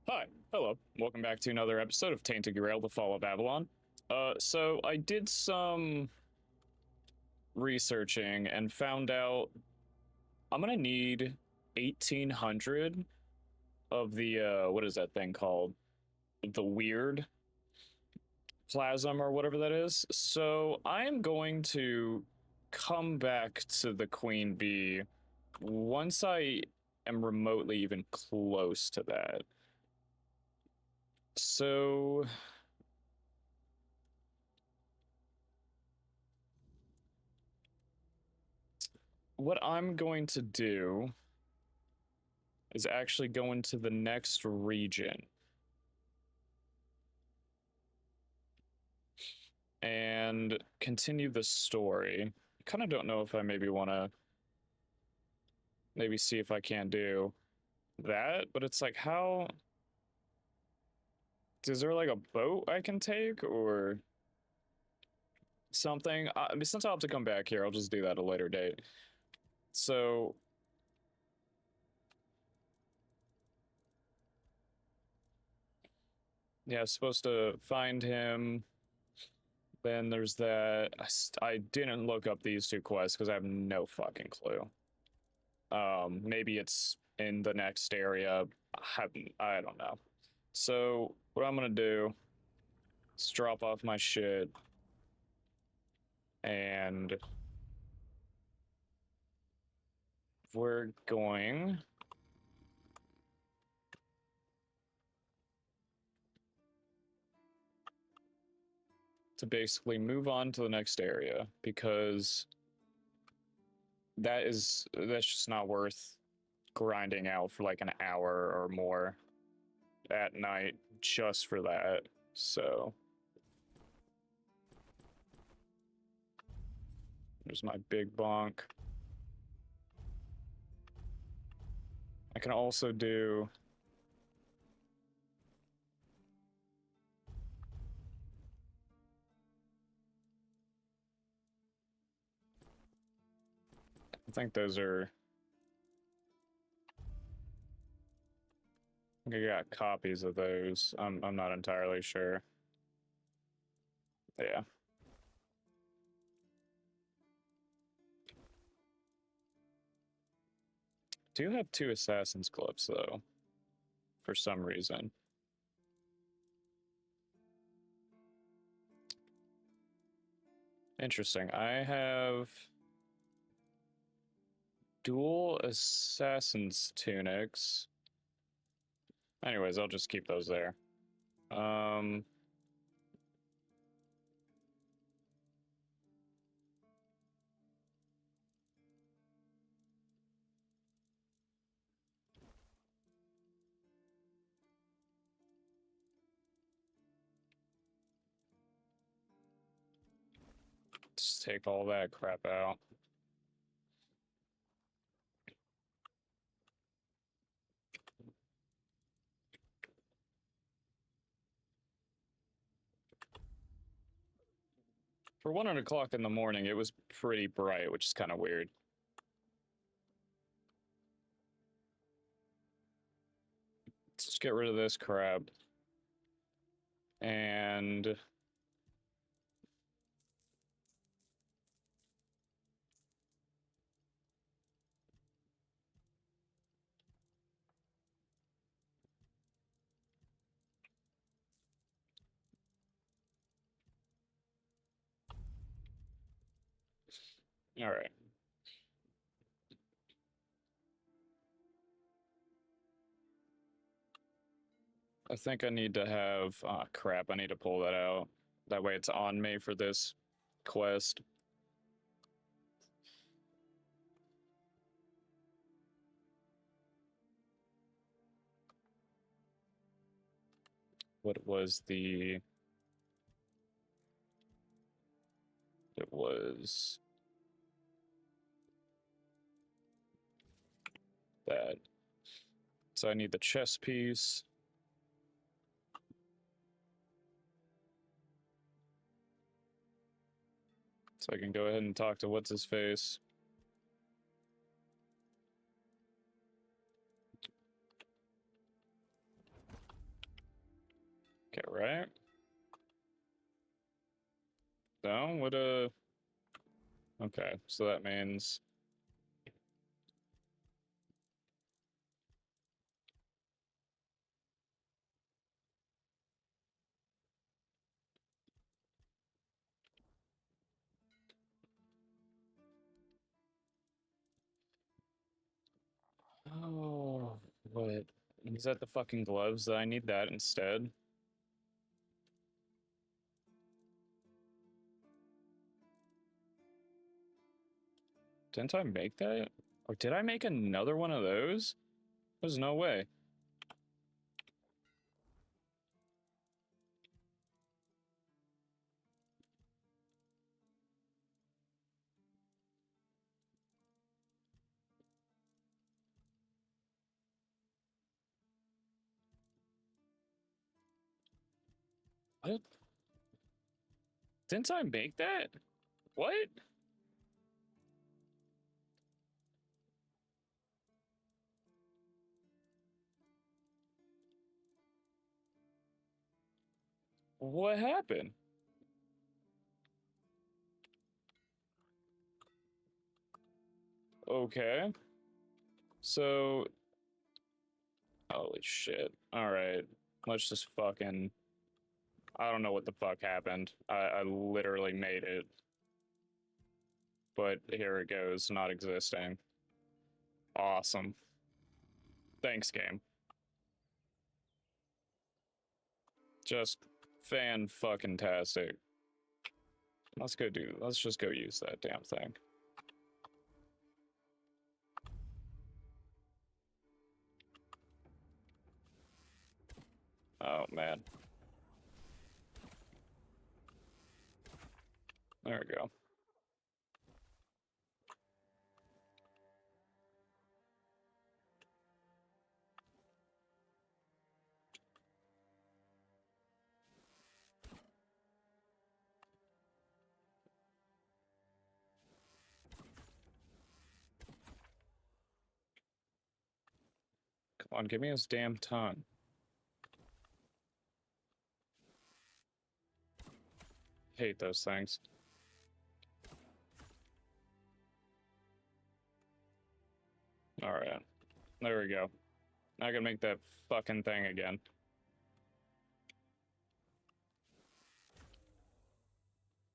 Hi, hello. Welcome back to another episode of Tainted Grail, The Fall of Avalon. So I did some researching and found out I'm gonna need 1,800 of the, what is that thing called? The weird plasm or whatever that is. So I am going to come back to the Queen Bee once I am remotely even close to that. So what I'm going to do is actually go into the next region and continue the story. I kind of don't know if I maybe want to maybe see if I can't do that, but it's like, how is there like a boat I can take or something? I mean, since I'll have to come back here, I'll just do that at a later date. So, yeah, I was supposed to find him. Then there's that. I didn't look up these two quests because I have no fucking clue. Maybe it's in the next area. I don't know. So what I'm gonna do is drop off my shit and we're going to basically move on to the next area because that's just not worth grinding out for like an hour or more at night just for that. So there's my big bonk. I can also do I think those are I think I got copies of those. I'm not entirely sure. Yeah. Do have two assassin's gloves though, for some reason. Interesting. I have dual assassin's tunics. Anyways, I'll just keep those there. Um, just take all that crap out. For 1 o'clock in the morning, it was pretty bright, which is kind of weird. Let's just get rid of this crap. And all right. I think I need to have, oh crap, I need to pull that out. That way it's on me for this quest. What was the... It was... that. So I need the chess piece. So I can go ahead and talk to what's his face. Okay, right. So, what okay, so that means... Oh, what? Is that the fucking gloves? I need that instead. Didn't I make that? Or did I make another one of those? There's no way. What? Didn't I make that? What? What happened? Okay. So, holy shit. All right. Let's just fucking... I don't know what the fuck happened. I literally made it. But here it goes, not existing. Awesome. Thanks, game. Just fan-fucking-tastic. Let's just go use that damn thing. Oh, man. There we go. Come on, give me his damn tongue. Hate those things. Alright. There we go. Now I can make that fucking thing again.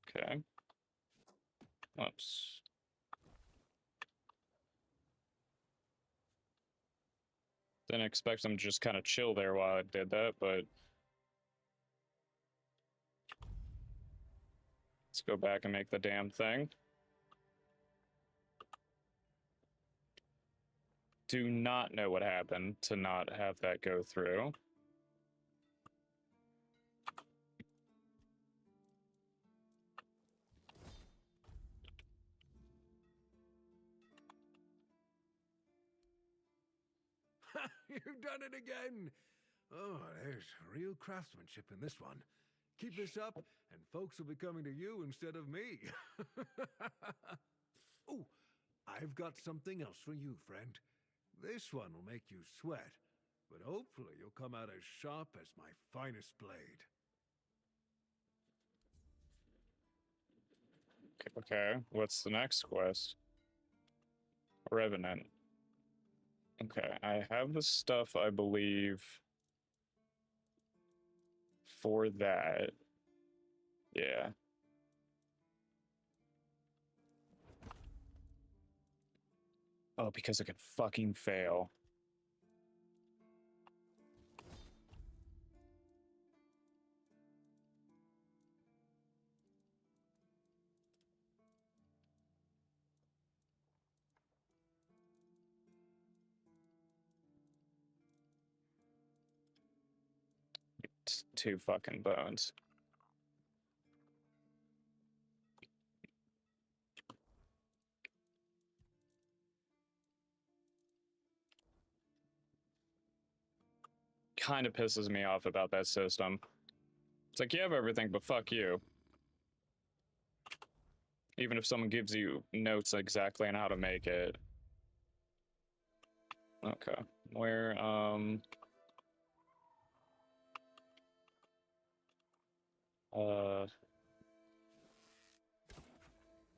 Okay. Oops. Didn't expect them to just kind of chill there while I did that, but... Let's go back and make the damn thing. Do not know what happened to not have that go through. You've done it again! Oh, there's real craftsmanship in this one. Keep this up, and folks will be coming to you instead of me. Oh, I've got something else for you, friend. This one will make you sweat, but hopefully you'll come out as sharp as my finest blade. Okay, what's the next quest? Revenant. Okay, I have the stuff, I believe, for that. Yeah. Oh, because it could fucking fail. It's 2 fucking bones. Kind of pisses me off about that system. It's like, you have everything, but fuck you. Even if someone gives you notes exactly on how to make it. Okay. Where,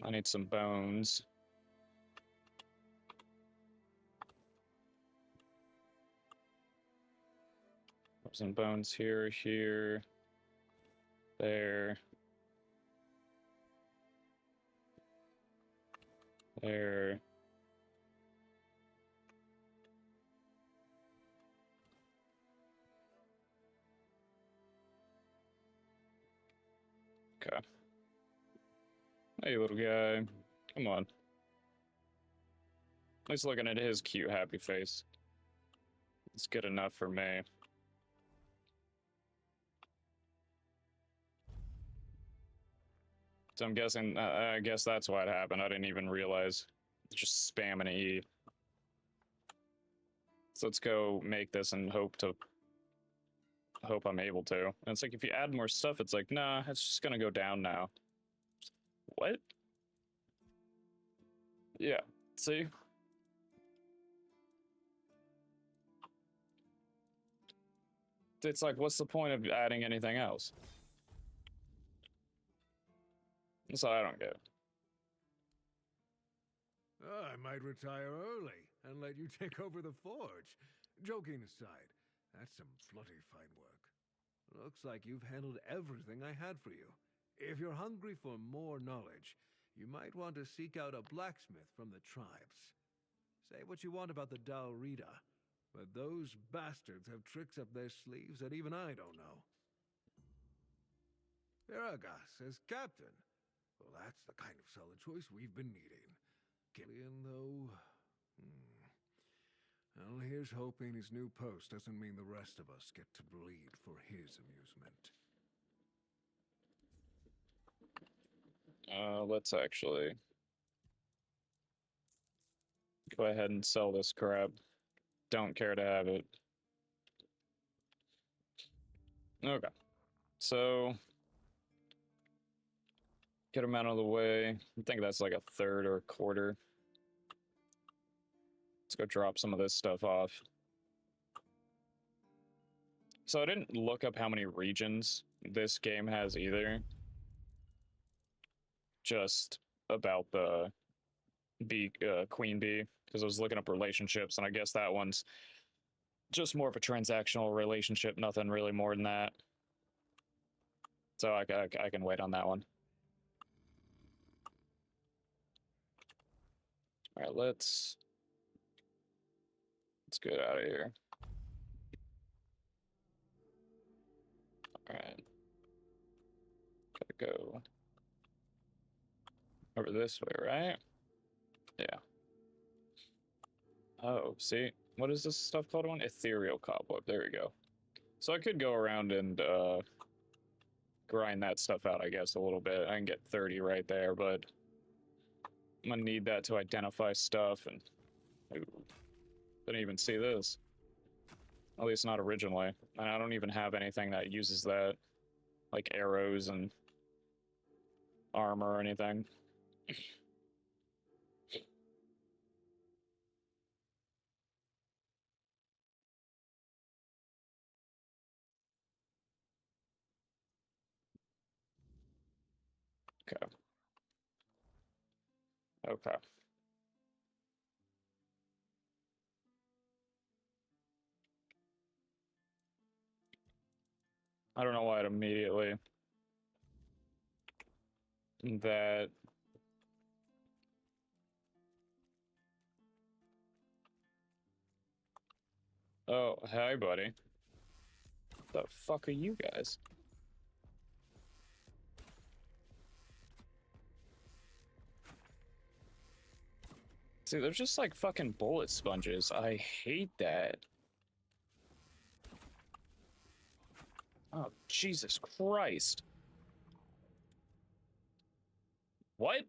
I need some bones. Some bones here, there, there. Okay. Hey, little guy. Come on. At least looking at his cute, happy face. It's good enough for me. So I'm guessing, I guess that's why it happened. I didn't even realize. Just spamming E. So let's go make this and hope I'm able to. And it's like, if you add more stuff, it's like, nah, it's just gonna go down now. What? Yeah, see? It's like, what's the point of adding anything else? So I don't get it. I might retire early and let you take over the forge. Joking aside, that's some bloody fine work. Looks like you've handled everything I had for you. If you're hungry for more knowledge, you might want to seek out a blacksmith from the tribes. Say what you want about the Dalrita, but those bastards have tricks up their sleeves that even I don't know. Viragas as captain. Well, that's the kind of solid choice we've been needing. Killian, though... Well, here's hoping his new post doesn't mean the rest of us get to bleed for his amusement. Let's actually go ahead and sell this crap. Don't care to have it. Okay. So, get him out of the way. I think that's like a third or a quarter. Let's go drop some of this stuff off. So I didn't look up how many regions this game has either. Just about the queen bee, because I was looking up relationships, and I guess that one's just more of a transactional relationship, nothing really more than that. So I can wait on that one. All right, let's get out of here. All right, gotta go over this way, right? Yeah. Oh, see, what is this stuff called? One ethereal cobweb. There we go. So I could go around and grind that stuff out, I guess, a little bit. I can get 30 right there, but I'm gonna need that to identify stuff. And ooh, didn't even see this. At least not originally. And I don't even have anything that uses that, like arrows and armor or anything. Okay. Okay. I don't know why it immediately that oh, hi buddy. What the fuck are you guys? See, they're just like fucking bullet sponges. I hate that. Oh, Jesus Christ. What?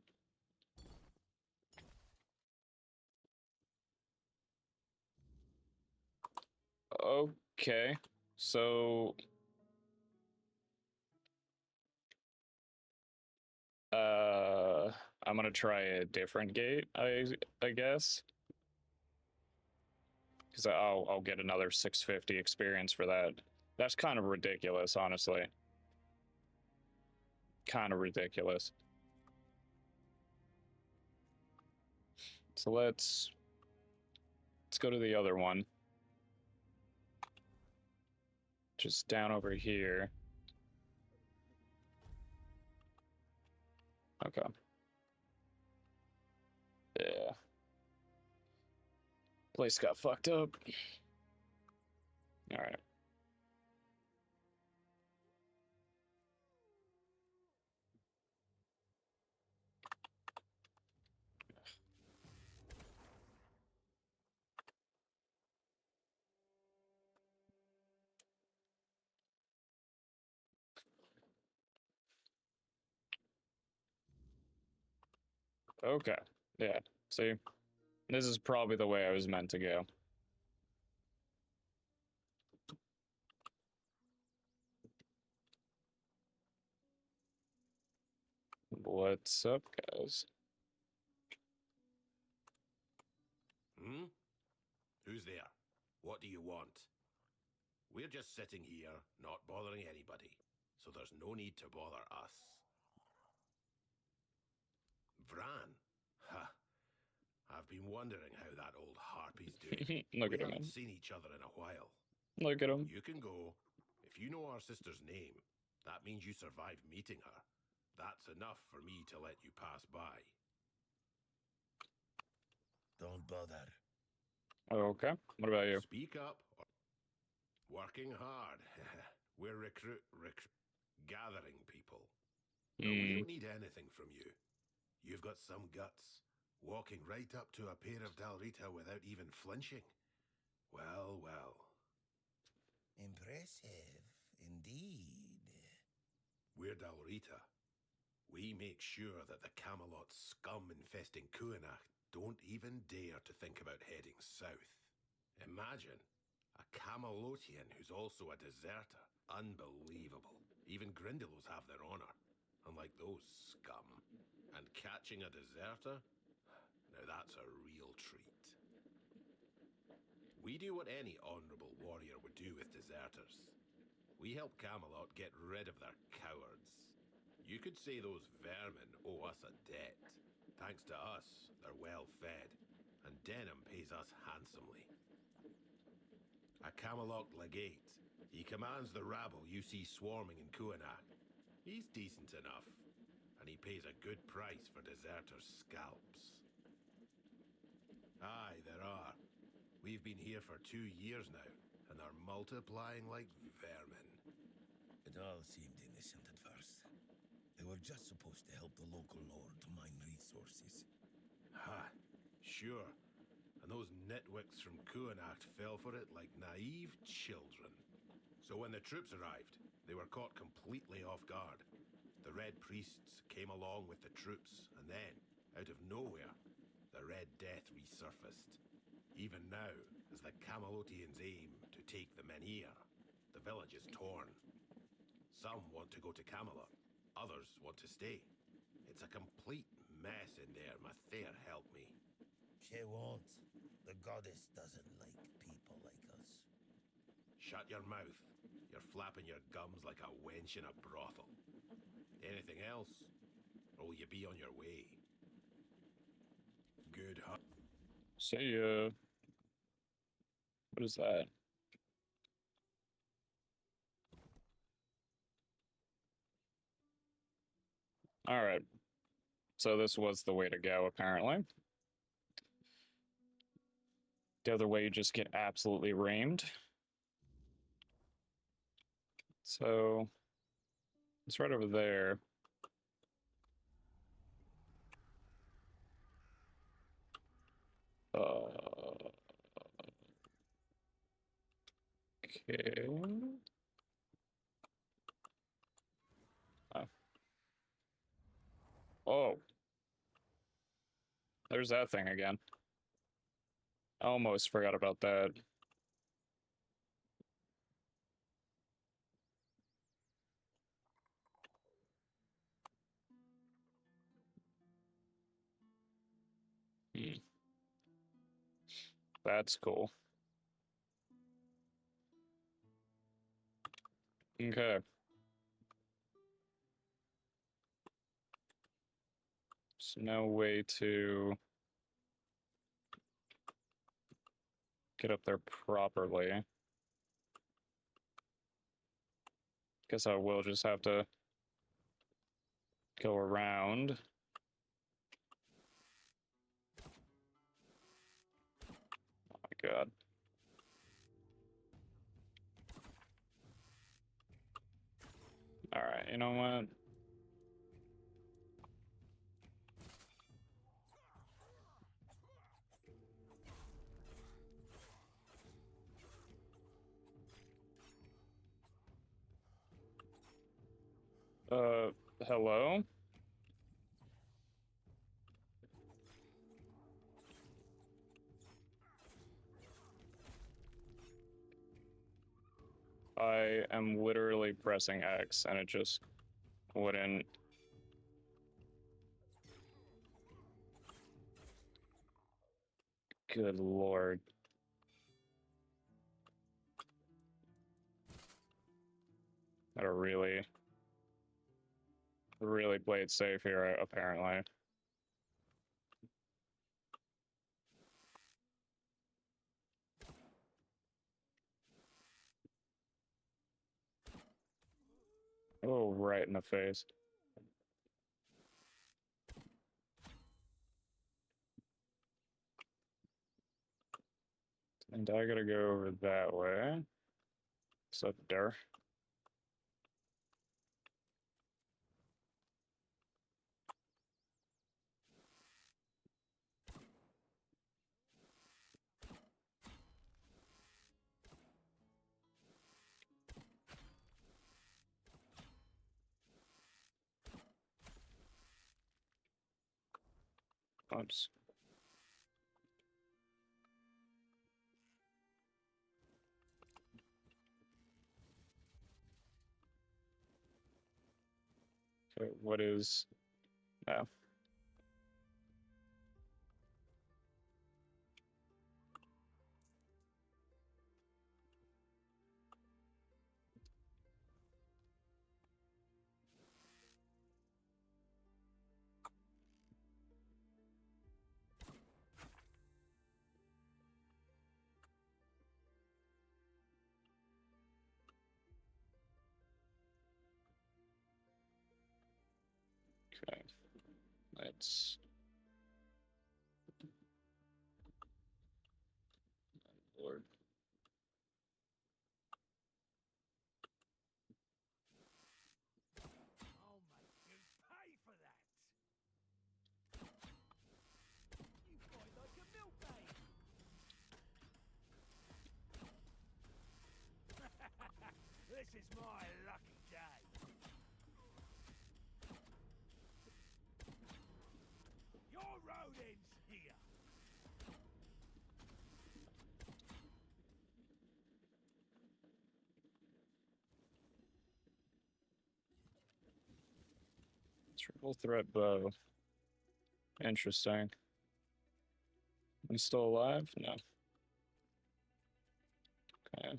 Okay. So I'm gonna try a different gate, I guess. Because I'll get another 650 experience for that. That's kind of ridiculous, honestly. Kind of ridiculous. So let's go to the other one. Just down over here. Okay. Yeah. Place got fucked up. All right. Okay. Yeah. See? This is probably the way I was meant to go. What's up, guys? Hmm? Who's there? What do you want? We're just sitting here, not bothering anybody, so there's no need to bother us. Vran? Ha! I've been wondering how that old harpy's doing. Look We at him. haven't seen each other in a while. Look at him. You can go. If you know our sister's name, that means you survived meeting her. That's enough for me to let you pass by. Don't bother. Okay. What about you? Speak up. Working hard. We're gathering people. No, we don't need anything from you. You've got some guts. Walking right up to a pair of Dalrita without even flinching. Well, well. Impressive, indeed. We're Dalrita. We make sure that the Camelot scum infesting Cuanacht don't even dare to think about heading south. Imagine a Camelotian who's also a deserter. Unbelievable. Even Grindylows have their honor, unlike those scum. And catching a deserter? Now that's a real treat. We do what any honorable warrior would do with deserters. We help Camelot get rid of their cowards. You could say those vermin owe us a debt. Thanks to us, they're well fed, and Denham pays us handsomely. A Camelot legate. He commands the rabble you see swarming in Cuanacht. He's decent enough, and he pays a good price for deserters' scalps. Aye, there are. We've been here for 2 years now, and are multiplying like vermin. It all seemed innocent at first. They were just supposed to help the local lord to mine resources. Ha, sure. And those nitwicks from Cuanacht fell for it like naive children. So when the troops arrived, they were caught completely off guard. The Red Priests came along with the troops, and then, out of nowhere, the Red Death resurfaced. Even now, as the Camelotians aim to take the Menhir, the village is torn. Some want to go to Camelot, others want to stay. It's a complete mess in there, Mathair help me. She won't. The goddess doesn't like people like us. Shut your mouth. You're flapping your gums like a wench in a brothel. Anything else? Or will you be on your way? Good hunt. See ya. What is that? All right. So this was the way to go, apparently. The other way, you just get absolutely reamed. So it's right over there. Okay. Oh. There's that thing again. I almost forgot about that. Hmm. That's cool. Okay. There's no way to... get up there properly. Guess I will just have to go around. Oh my god. Alright, you know what? Hello? I am literally pressing X and it just wouldn't. Good lord. Gotta really play it safe here, apparently. Oh, right in the face. And I gotta go over that way. What's up there? Oops. Okay, what is... Oh. Okay. Let's... Lord. I'll make you pay for that. You fight like a milkmaid. This is my lucky day. Your road ends here. Triple threat bow. Interesting. I'm still alive? No. Okay.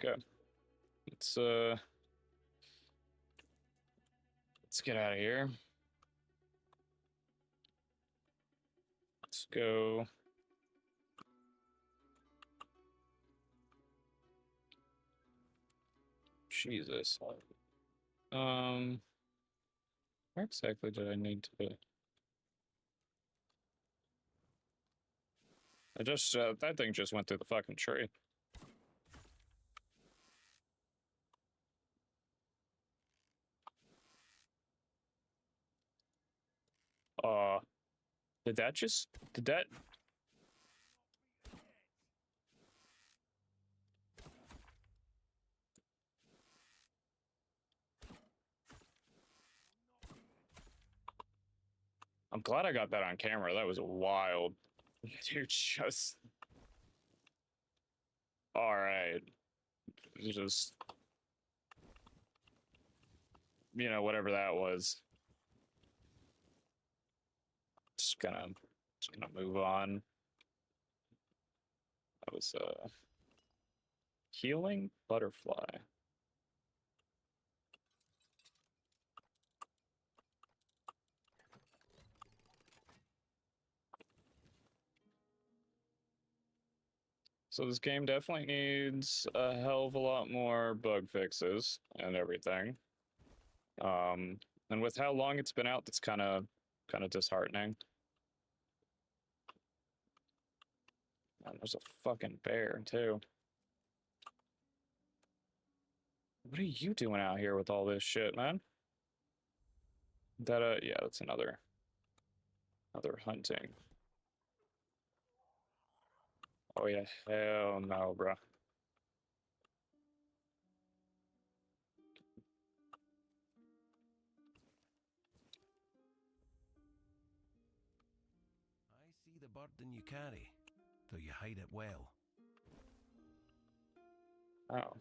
Okay. Let's get out of here. Let's go. Jesus. Where exactly did I need to? I just that thing just went through the fucking tree. Uh, did that? I'm glad I got that on camera. That was wild. Dude, just all right. Just whatever that was. Just gonna move on. That was healing butterfly. So this game definitely needs a hell of a lot more bug fixes and everything. And with how long it's been out, that's kind of disheartening. And there's a fucking bear too. What are you doing out here with all this shit, man? That yeah, that's another hunting. Oh yeah, hell no, bruh. I see the burden you carry, though you hide it well. Oh,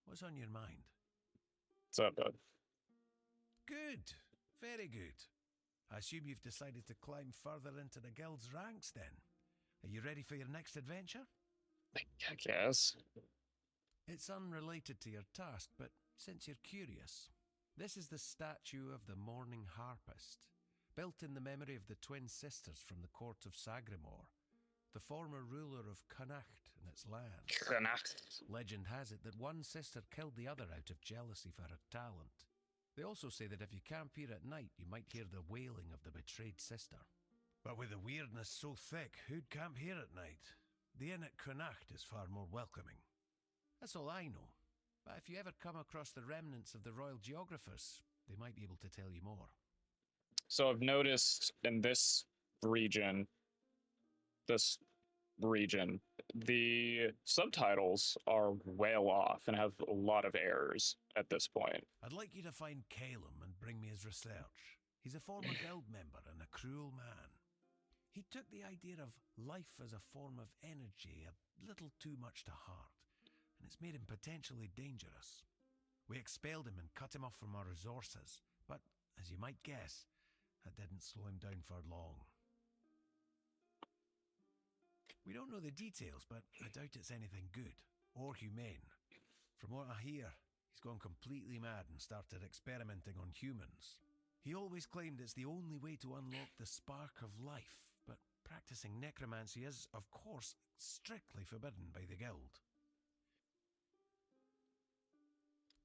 What's on your mind? what's up, bud? Good. Very good. I assume you've decided to climb further into the guild's ranks then. Are you ready for your next adventure? I guess. It's unrelated to your task, but since you're curious, this is the statue of the Morning Harpist, built in the memory of the twin sisters from the court of Sagramore, the former ruler of Cuanacht and its lands. Cuanacht. Legend has it that one sister killed the other out of jealousy for her talent. They also say that if you camp here at night, you might hear the wailing of the betrayed sister. But with the weirdness so thick, who'd camp here at night? The inn at Cuanacht is far more welcoming. That's all I know. But if you ever come across the remnants of the royal geographers, they might be able to tell you more. So I've noticed in this region, the subtitles are well off and have a lot of errors at this point. I'd like you to find Calum and bring me his research. He's a former guild member and a cruel man. He took the idea of life as a form of energy a little too much to heart, and it's made him potentially dangerous. We expelled him and cut him off from our resources, but, as you might guess, that didn't slow him down for long. We don't know the details, but I doubt it's anything good or humane. From what I hear, he's gone completely mad and started experimenting on humans. He always claimed it's the only way to unlock the spark of life, but practicing necromancy is, of course, strictly forbidden by the guild.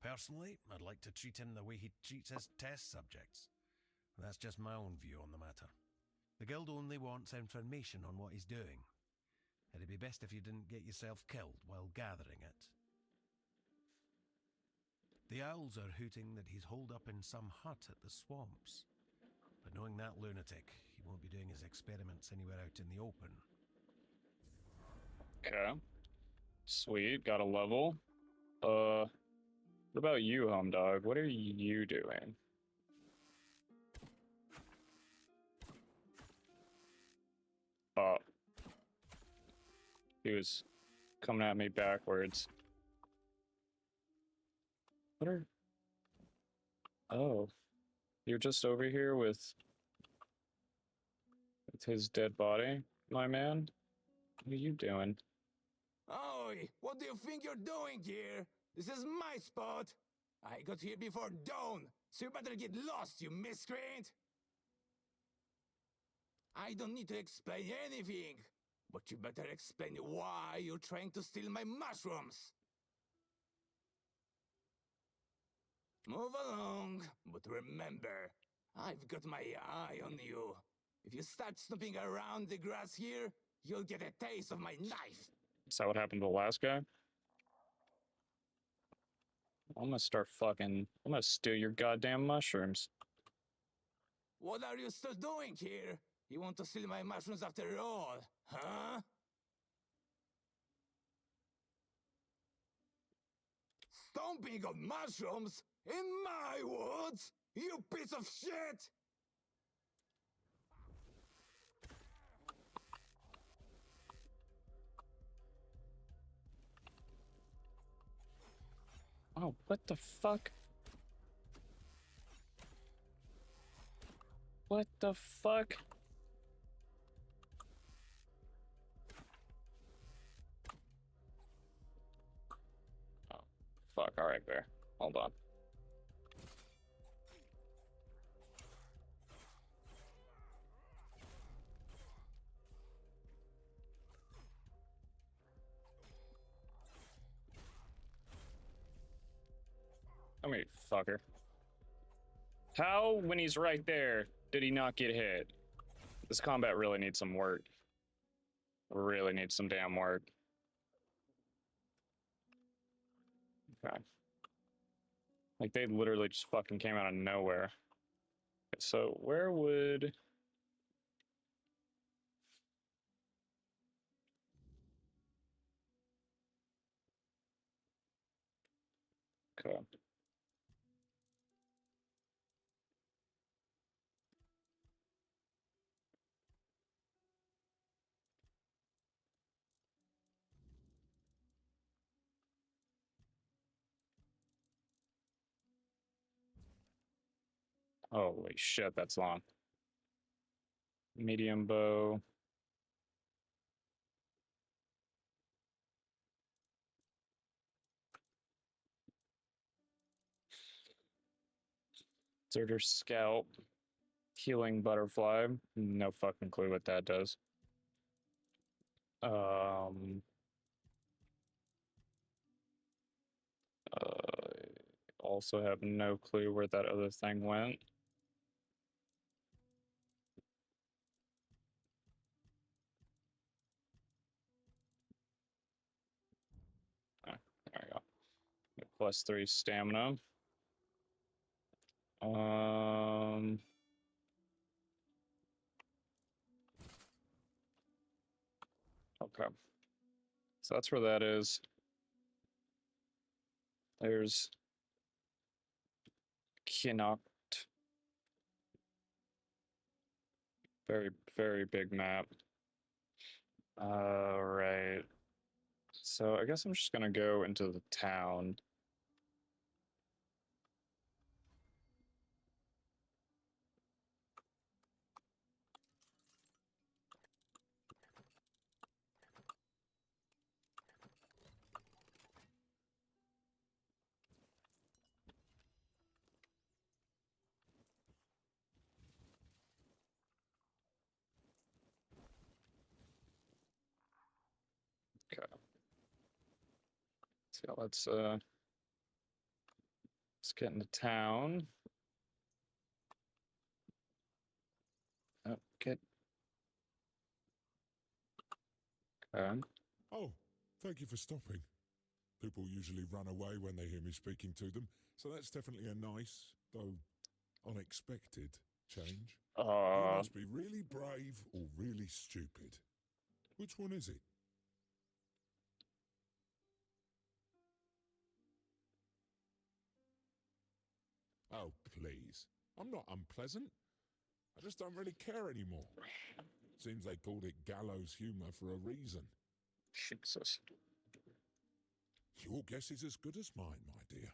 Personally, I'd like to treat him the way he treats his test subjects. That's just my own view on the matter. The guild only wants information on what he's doing. It'd be best if you didn't get yourself killed while gathering it. The owls are hooting that he's holed up in some hut at the swamps. But knowing that lunatic, he won't be doing his experiments anywhere out in the open. Okay. Sweet, got a level. What about you, home dog? What are you doing? Oh. He was coming at me backwards. What are... Oh. You're just over here with his dead body, my man? What are you doing? Oi, what do you think you're doing here? This is my spot. I got here before dawn, so you better get lost, you miscreant. I don't need to explain anything, but you better explain why you're trying to steal my mushrooms. Move along, but remember, I've got my eye on you. If you start snooping around the grass here, you'll get a taste of my knife. Is that what happened to the last guy? I'm gonna steal your goddamn mushrooms. What are you still doing here? You want to steal my mushrooms after all, huh? Stomping on mushrooms? In my woods? You piece of shit! Oh, what the fuck? What the fuck? Oh, fuck. All right, Bear. Hold on. me, fucker. How, when he's right there, did he not get hit? This combat really needs some work. Really needs some damn work. Okay. Like, they literally just fucking came out of nowhere. So, where would... Okay. Holy shit, that's long. Medium bow. Deserter scalp. Healing butterfly. No fucking clue what that does. Also have no clue where that other thing went. Oh, there we go. +3 stamina. Okay. So that's where that is. There's Cuanacht. Very, very big map. Right. So I guess I'm just gonna go into the town. Okay. So let's get into town. Oh, get. Okay. Oh, thank you for stopping. People usually run away when they hear me speaking to them, so that's definitely a nice, though unexpected, change. You must be really brave or really stupid. Which one is it? Oh, please. I'm not unpleasant. I just don't really care anymore. Seems they called it gallows humor for a reason. Jesus. Your guess is as good as mine, my dear.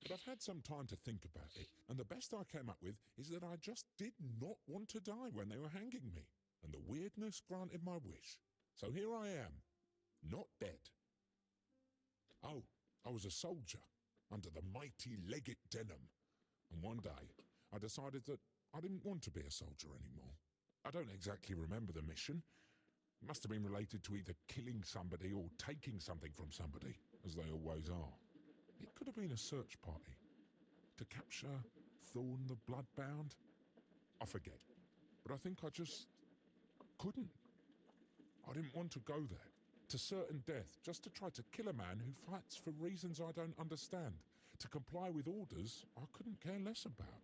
But I've had some time to think about it, and the best I came up with is that I just did not want to die when they were hanging me, and the weirdness granted my wish. So here I am, not dead. Oh, I was a soldier, under the mighty Legate Denham, and one day I decided that I didn't want to be a soldier anymore. I don't exactly remember the mission. It must have been related to either killing somebody or taking something from somebody, as they always are. It could have been a search party. To capture Thorn the Bloodbound? I forget. But I think I just couldn't. I didn't want to go there. To certain death, just to try to kill a man who fights for reasons I don't understand. To comply with orders I couldn't care less about.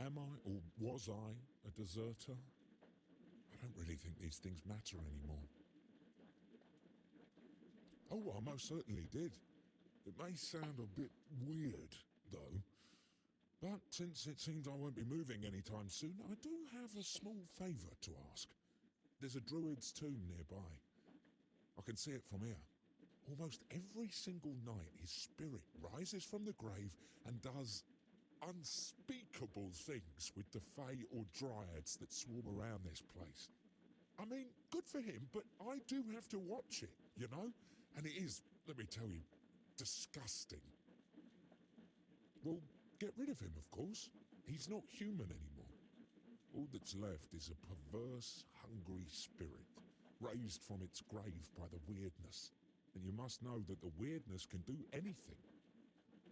Am I, or was I, a deserter? I don't really think these things matter anymore. Oh, I most certainly did. It may sound a bit weird, though. But since it seems I won't be moving anytime soon, I do have a small favour to ask. There's a druid's tomb nearby. I can see it from here. Almost every single night his spirit rises from the grave and does unspeakable things with the fae or dryads that swarm around this place. I mean, good for him, but I do have to watch it, you know? And it is, let me tell you, disgusting. Well, get rid of him, of course. He's not human anymore. All that's left is a perverse, hungry spirit, raised from its grave by the weirdness. And you must know that the weirdness can do anything.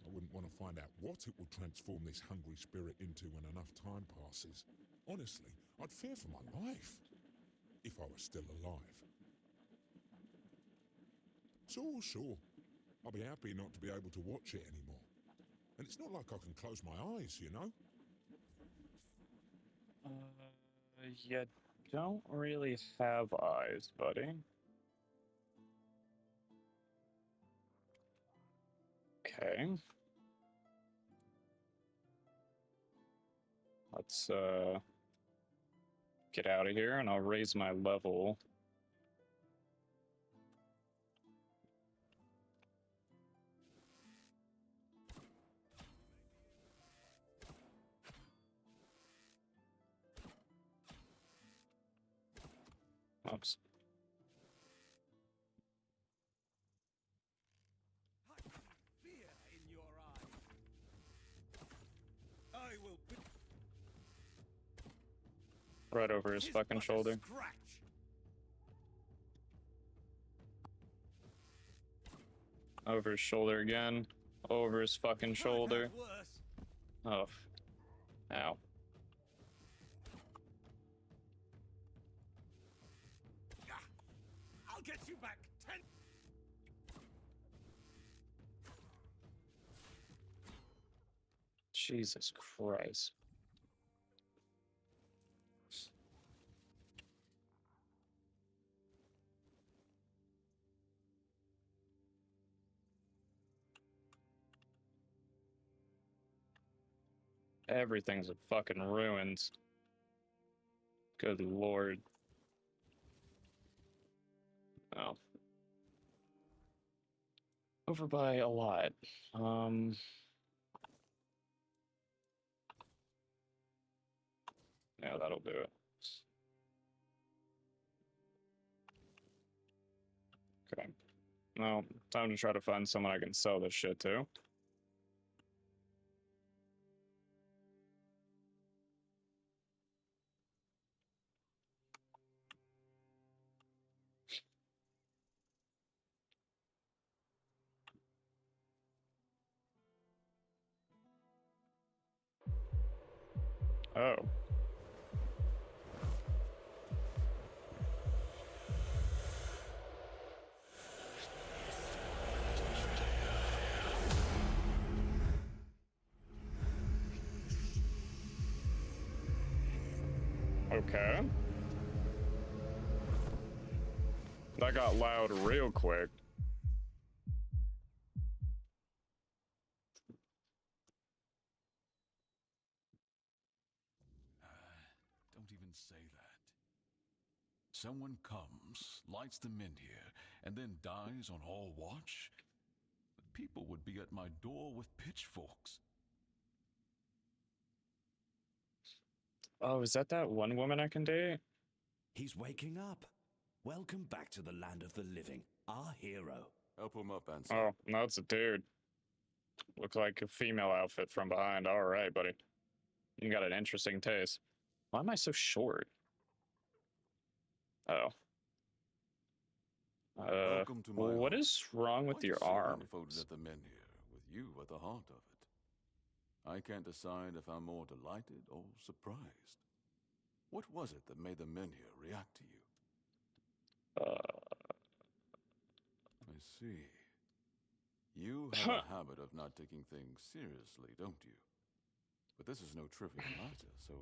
I wouldn't want to find out what it will transform this hungry spirit into when enough time passes. Honestly, I'd fear for my life. If I was still alive. Sure. I'll be happy not to be able to watch it anymore. And it's not like I can close my eyes, you know? You don't really have eyes, buddy. Okay. Let's get out of here, and I'll raise my level. Oops. Fear in your eyes. I will be Right over his fucking shoulder. scratch. Over his shoulder again. Over his fucking shoulder. Worse. Oh. Ow. I'll get you back. 10. Jesus Christ. Everything's in fucking ruins. Good lord. Oh. Over by a lot. Yeah, that'll do it. Okay. Well, time to try to find someone I can sell this shit to. Oh. Okay. That got loud real quick. Don't even say that. Someone comes, lights them in here, and then dies on all watch? The people would be at my door with pitchforks. Oh, is that one woman I can date? He's waking up. Welcome back to the land of the living, our hero. Help him up, Ansel. Oh, no, it's a dude. Looks like a female outfit from behind. All right, buddy. You got an interesting taste. Why am I so short? Oh. Welcome to my What home. is wrong with Quite a your scene arm? unfolded at the men here, with you at the heart of it. I can't decide if I'm more delighted or surprised. What was it that made the men here react to you? I see. You have a habit of not taking things seriously, don't you? But this is no trivial matter, so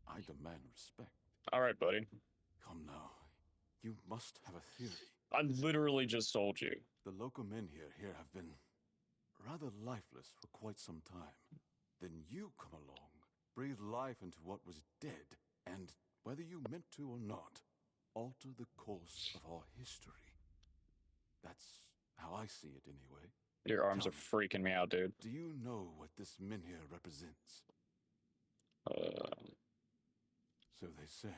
I demand respect. All right, buddy. Come now. You must have a theory. I literally just told you. The local men here have been rather lifeless for quite some time. Then you come along, breathe life into what was dead, and, whether you meant to or not, alter the course of our history. That's how I see it anyway. Your arms Tell are me, freaking me out, dude. do you know what this menhir represents? So they say.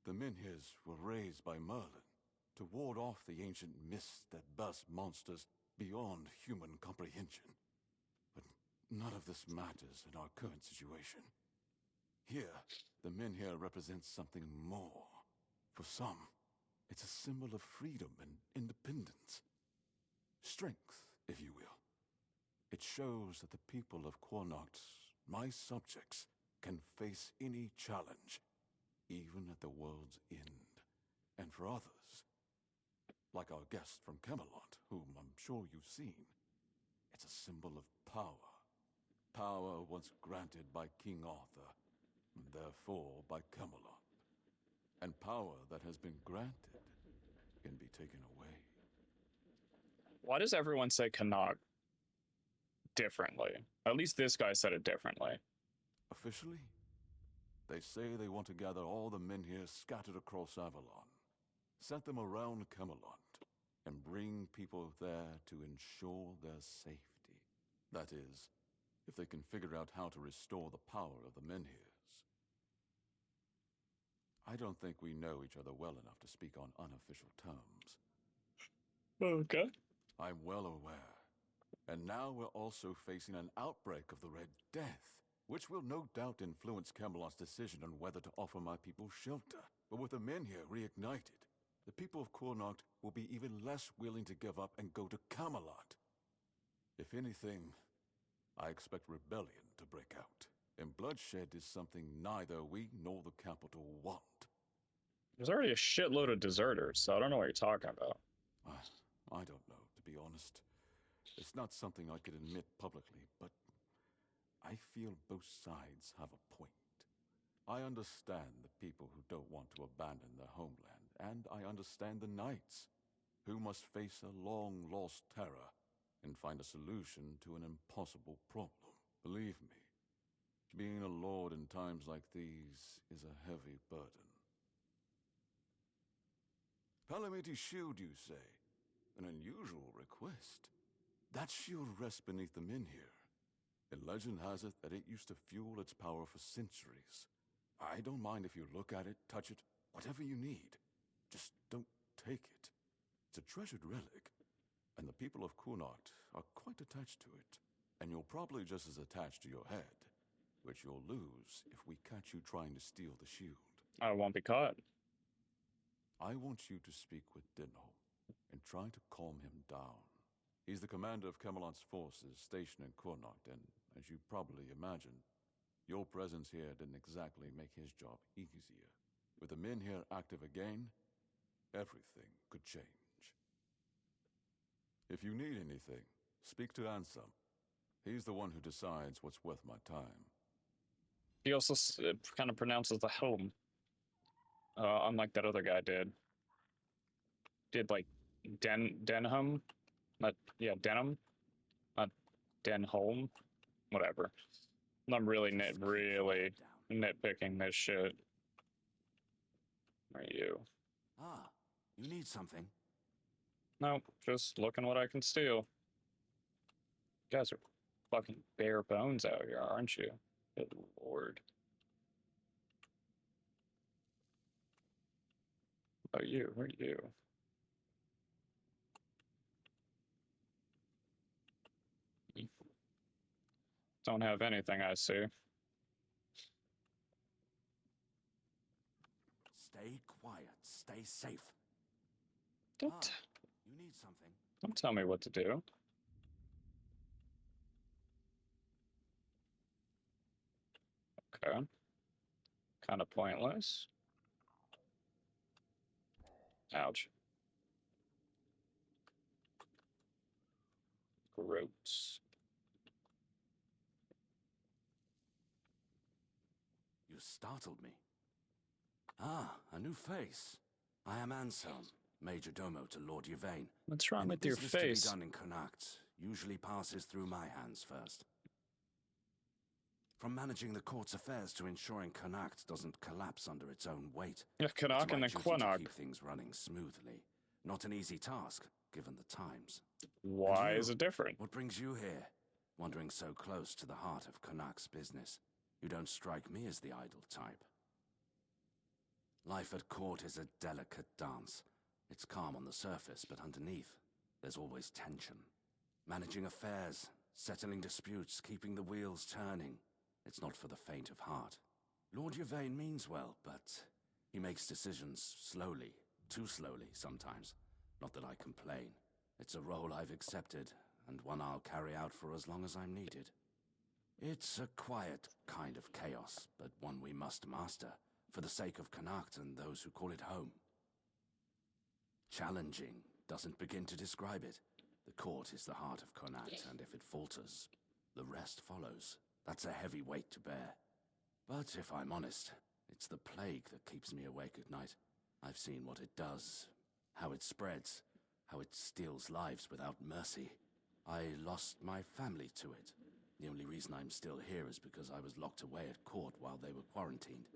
The menhirs were raised by Merlin to ward off the ancient mists that burst monsters beyond human comprehension. But none of this matters in our current situation. Here, the menhir represents something more. For some, it's a symbol of freedom and independence. strength, if you will. It shows that the people of Cuanacht, my subjects, can face any challenge, even at the world's end. And for others, like our guest from Camelot, whom I'm sure you've seen, it's a symbol of power. Power once granted by King Arthur, and therefore by Camelot. And power that has been granted can be taken away. Why does everyone say Cuanacht differently? At least this guy said it differently. Officially, they say they want to gather all the men here scattered across Avalon, set them around Camelot, and bring people there to ensure their safety. That is, if they can figure out how to restore the power of the Menhirs. I don't think we know each other well enough to speak on unofficial terms. Okay. I'm well aware. And now we're also facing an outbreak of the Red Death, which will no doubt influence Camelot's decision on whether to offer my people shelter. But with the Menhir reignited, the people of Cuanacht will be even less willing to give up and go to Camelot. If anything, I expect rebellion to break out. And bloodshed is something neither we nor the capital want. There's already a shitload of deserters, so I don't know what you're talking about. I don't know, to be honest. It's not something I could admit publicly, but I feel both sides have a point. I understand the people who don't want to abandon their homeland, and I understand the knights, who must face a long-lost terror and find a solution to an impossible problem. Believe me, being a lord in times like these is a heavy burden. Calamity Shield, you say? An unusual request. That shield rests beneath the Menhir, and legend has it that it used to fuel its power for centuries. I don't mind if you look at it, touch it, whatever you need. Just don't take it. It's a treasured relic, and the people of Cuanacht are quite attached to it. And you're probably just as attached to your head, which you'll lose if we catch you trying to steal the shield. I won't be caught. I want you to speak with Denholm and try to calm him down. He's the commander of Camelot's forces stationed in Cuanacht, and as you probably imagined, your presence here didn't exactly make his job easier. With the men here active again, everything could change. If you need anything, speak to Ansem. He's the one who decides what's worth my time. He also kind of pronounces the helm, unlike that other guy did. Did like Denham? Not Denham, not Denholm, whatever. I'm really nitpicking this shit. Where are you? Ah, you need something? Nope, just looking what I can steal. You guys are fucking bare bones out here, aren't you? Good lord. What about you? Where are you? Don't have anything, I see. Stay quiet. Stay safe. Don't You need something? don't tell me what to do. Okay. Kind of pointless. Ouch. Gross. You startled me. Ah, a new face. I am Anselm, Major Domo to Lord Yvain. What's wrong And with your business face? to be done in Cuanacht usually passes through my hands first. From managing the court's affairs to ensuring Cuanacht doesn't collapse under its own weight. Yeah, Cuanacht It's and my then duty to Cuanacht. keep things running smoothly. Not an easy task, given the times. Why And is you? it different? What brings you here? Wandering so close to the heart of Cuanacht's business. You don't strike me as the idle type. Life at court is a delicate dance. It's calm on the surface, but underneath, there's always tension. Managing affairs, settling disputes, keeping the wheels turning. It's not for the faint of heart. Lord Yvain means well, but he makes decisions slowly. Too slowly, sometimes. Not that I complain. It's a role I've accepted, and one I'll carry out for as long as I'm needed. It's a quiet kind of chaos, but one we must master, for the sake of Cuanacht and those who call it home. Challenging doesn't begin to describe it. The court is the heart of Cuanacht, and if it falters, the rest follows. That's a heavy weight to bear. But if I'm honest, it's the plague that keeps me awake at night. I've seen what it does, how it spreads, how it steals lives without mercy. I lost my family to it. The only reason I'm still here is because I was locked away at court while they were quarantined.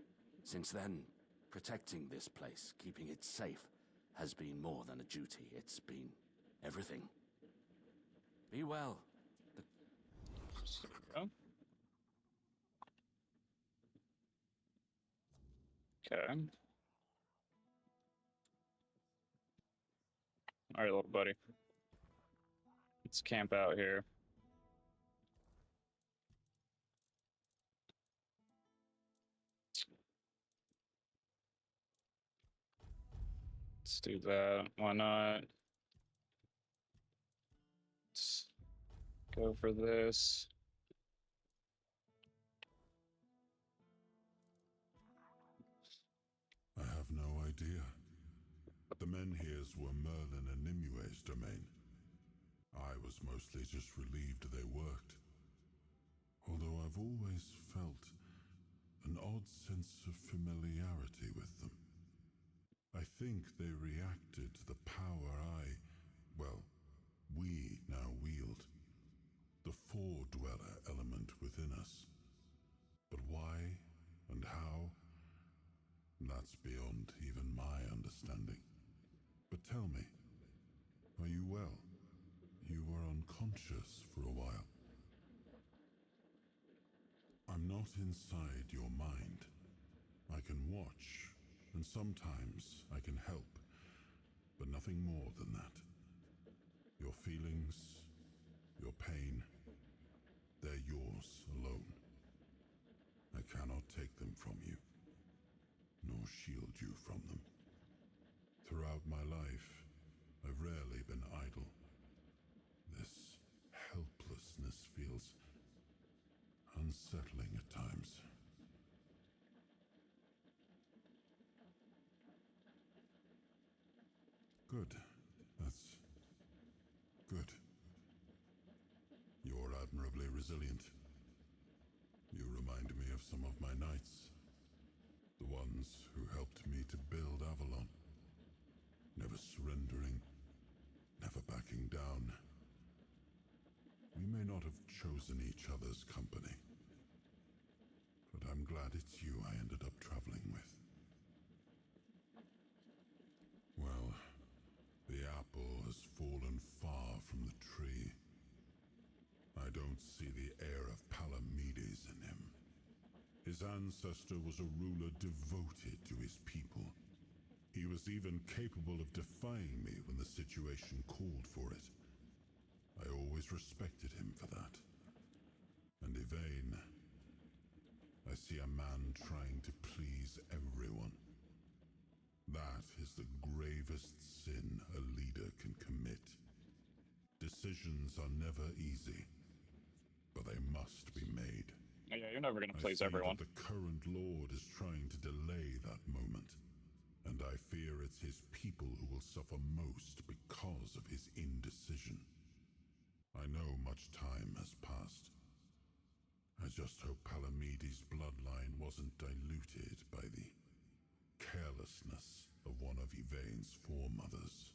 Since then, protecting this place, keeping it safe, has been more than a duty. It's been everything. Be well. Okay. All right, little buddy. Let's camp out here. Let's do that. Why not? Let's go for this. I have no idea. The Menhirs were Merlin and Nimue's domain. I was mostly just relieved they worked. Although I've always felt an odd sense of familiarity with them. I think they reacted to the power we now wield. The Four-Dweller element within us. But why and how? That's beyond even my understanding. But tell me, are you well? You were unconscious for a while. I'm not inside your mind. I can watch, and sometimes I can help, but nothing more than that. Your feelings, your pain, they're yours alone. I cannot take them from you, nor shield you from them. Throughout my life, I've rarely been idle. This helplessness feels unsettling at times. Good. That's good. You're admirably resilient. You remind me of some of my knights. The ones who helped me to build Avalon. Never surrendering, never backing down. We may not have chosen each other's company, but I'm glad it's you I ended up traveling with. Well, the apple has fallen far from the tree. I don't see the air of Palamedes in him. His ancestor was a ruler devoted to his people. He was even capable of defying me when the situation called for it. I always respected him for that. And Yvain, I see a man trying to please everyone. That is the gravest sin a leader can commit. Decisions are never easy, but they must be made. Yeah, you're never gonna please I see everyone. that the current lord is trying to delay that moment, and I fear it's his people who will suffer most because of his indecision. I know much time has passed. I just hope Palamedes' bloodline wasn't diluted by the carelessness of one of Yvain's foremothers.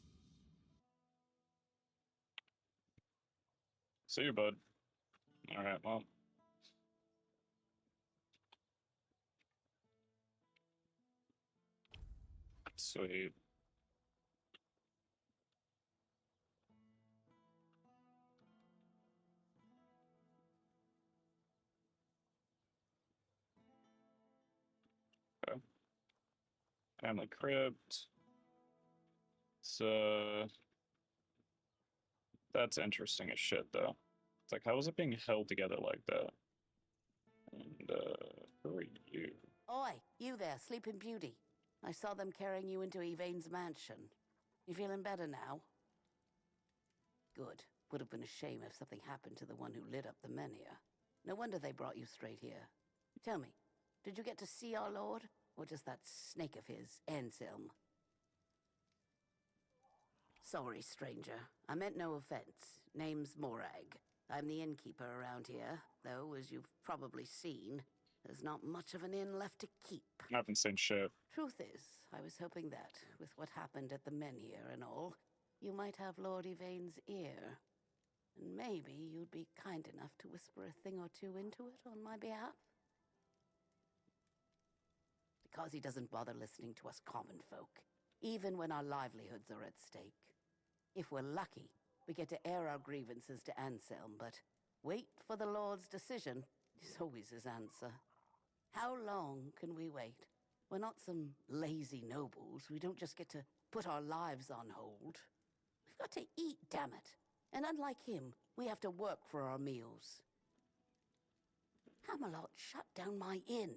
See you, bud. All right, well. Sweet. Okay. Family crypt. So that's interesting as shit, though. It's like, how is it being held together like that? And who are you? Oi, you there, Sleeping Beauty. I saw them carrying you into Yvain's mansion. You feeling better now? Good. Would have been a shame if something happened to the one who lit up the menhir. No wonder they brought you straight here. Tell me, did you get to see our lord? Or just that snake of his, Anselm? Sorry, stranger. I meant no offense. Name's Morag. I'm the innkeeper around here, though, as you've probably seen, there's not much of an inn left to keep. I haven't seen shit. Truth is, I was hoping that, with what happened at the menhir and all, you might have Lord Yvain's ear. And maybe you'd be kind enough to whisper a thing or two into it on my behalf? Because he doesn't bother listening to us common folk, even when our livelihoods are at stake. If we're lucky, we get to air our grievances to Anselm, but wait for the Lord's decision is always his answer. How long can we wait? We're not some lazy nobles. We don't just get to put our lives on hold. We've got to eat, damn it. And unlike him, we have to work for our meals. Camelot shut down my inn.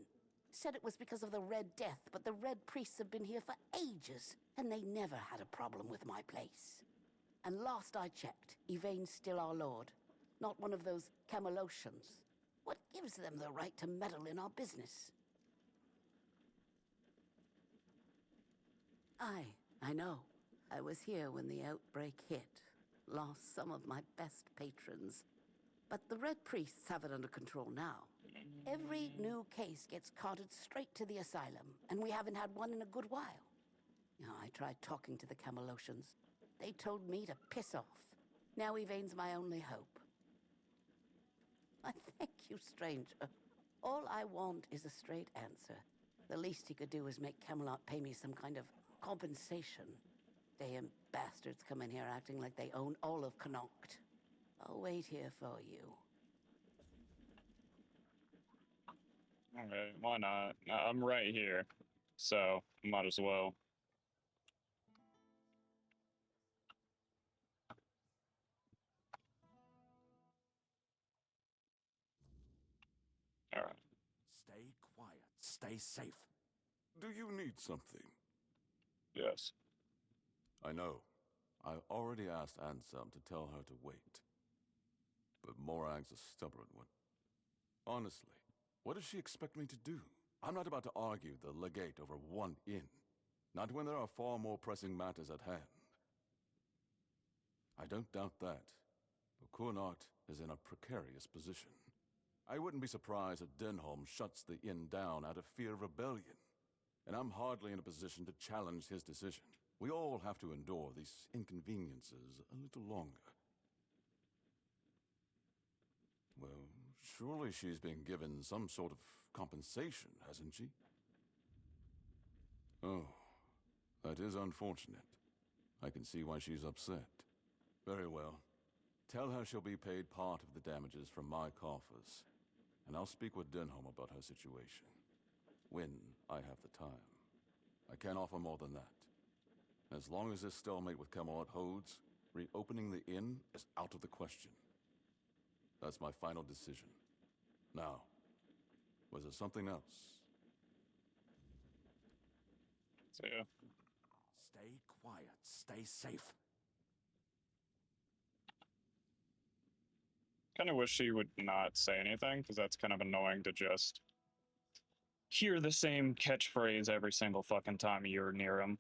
Said it was because of the Red Death, but the Red Priests have been here for ages, and they never had a problem with my place. And last I checked, Yvain's still our lord, not one of those Camelocians. What gives them the right to meddle in our business? I know. I was here when the outbreak hit. Lost some of my best patrons. But the Red Priests have it under control now. Every new case gets carted straight to the asylum, and we haven't had one in a good while. I tried talking to the Camelocians. They told me to piss off. Now Yvain's my only hope. I thank you, stranger. All I want is a straight answer. The least he could do is make Camelot pay me some kind of compensation. Damn bastards come in here acting like they own all of Cuanacht. I'll wait here for you. Okay, why not? I'm right here, so might as well. All right. Stay quiet. Stay safe. Do you need something? Yes. I know. I already asked Anselm to tell her to wait. But Morag's a stubborn one. Honestly, what does she expect me to do? I'm not about to argue the legate over one inn. Not when there are far more pressing matters at hand. I don't doubt that. But Cuanacht is in a precarious position. I wouldn't be surprised if Denholm shuts the inn down out of fear of rebellion. And I'm hardly in a position to challenge his decision. We all have to endure these inconveniences a little longer. Well, surely she's been given some sort of compensation, hasn't she? Oh, that is unfortunate. I can see why she's upset. Very well. Tell her she'll be paid part of the damages from my coffers. And I'll speak with Denholm about her situation. When I have the time. I can't offer more than that. As long as this stalemate with Camelot holds, reopening the inn is out of the question. That's my final decision. Now, was there something else? So yeah. Stay quiet. Stay safe. Kind of wish she would not say anything, because that's kind of annoying to just hear the same catchphrase every single fucking time you're near him.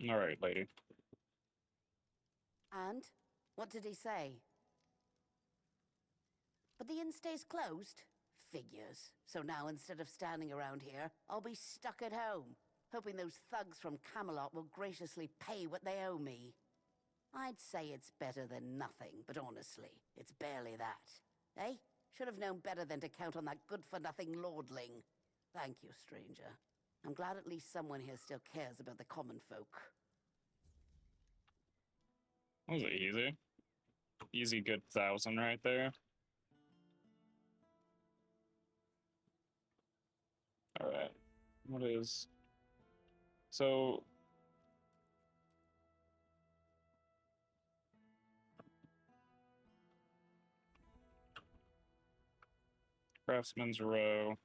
All right, lady. And? What did he say? But the inn stays closed? Figures. So now instead of standing around here, I'll be stuck at home, hoping those thugs from Camelot will graciously pay what they owe me. I'd say it's better than nothing, but honestly, it's barely that. Eh? Should have known better than to count on that good-for-nothing lordling. Thank you, stranger. I'm glad at least someone here still cares about the common folk. That was easy. Easy good 1,000 right there. All right. What is... So... Craftsman's Row.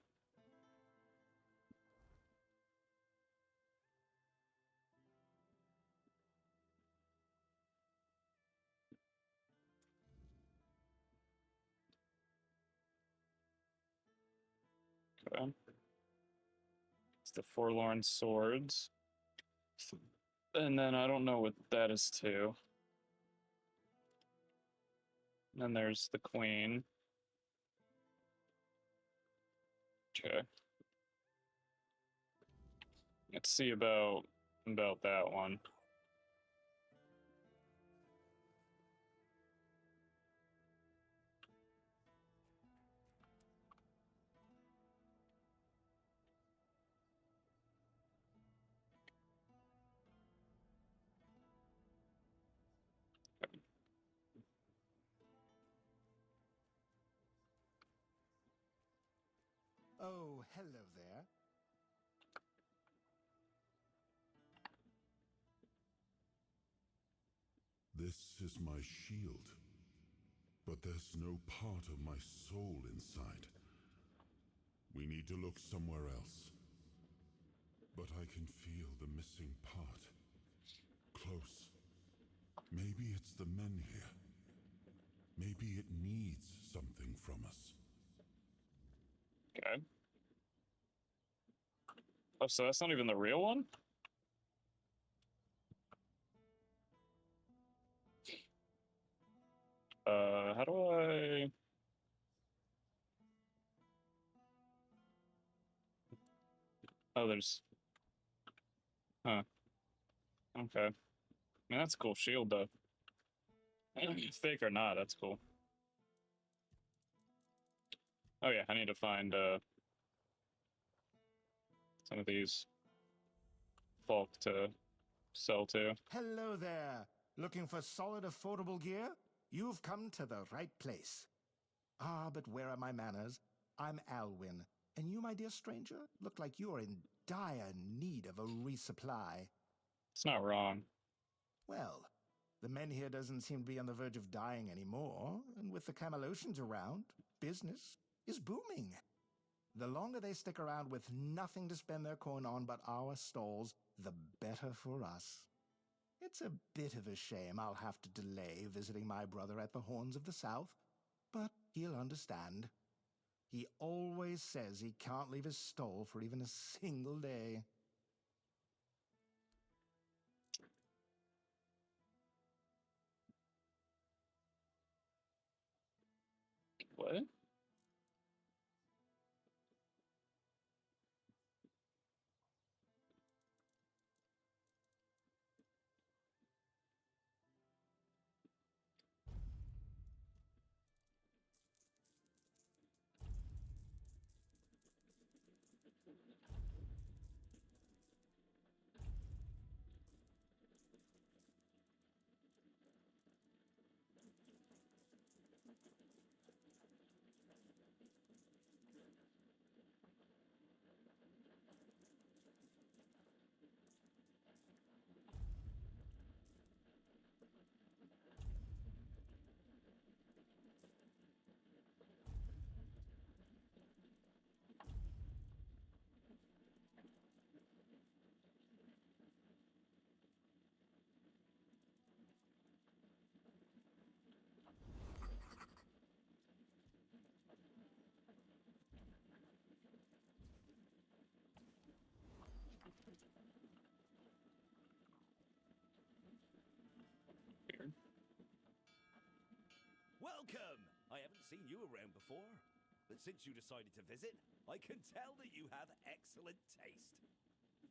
It's the Forlorn Swords. And then I don't know what that is too. And then there's the Queen. Okay. Let's see about that one. Oh, hello there. This is my shield. But there's no part of my soul inside. We need to look somewhere else. But I can feel the missing part. Close. Maybe it's the men here. Maybe it needs something from us. Okay. Oh, so that's not even the real one? How do I... Oh, there's... Huh. Okay. I mean, that's a cool shield, though. Fake or not, that's cool. Oh yeah, I need to find, some of these folk to sell to. Hello there. Looking for solid, affordable gear? You've come to the right place. Ah, but where are my manners? I'm Alwyn, and you, my dear stranger, look like you are in dire need of a resupply. It's not wrong. Well, the men here doesn't seem to be on the verge of dying anymore, and with the Camelotians around, business is booming. The longer they stick around with nothing to spend their coin on but our stalls, the better for us. It's a bit of a shame I'll have to delay visiting my brother at the Horns of the South, but he'll understand. He always says he can't leave his stall for even a single day. What? Weird. Welcome! I haven't seen you around before, but since you decided to visit, I can tell that you have excellent taste.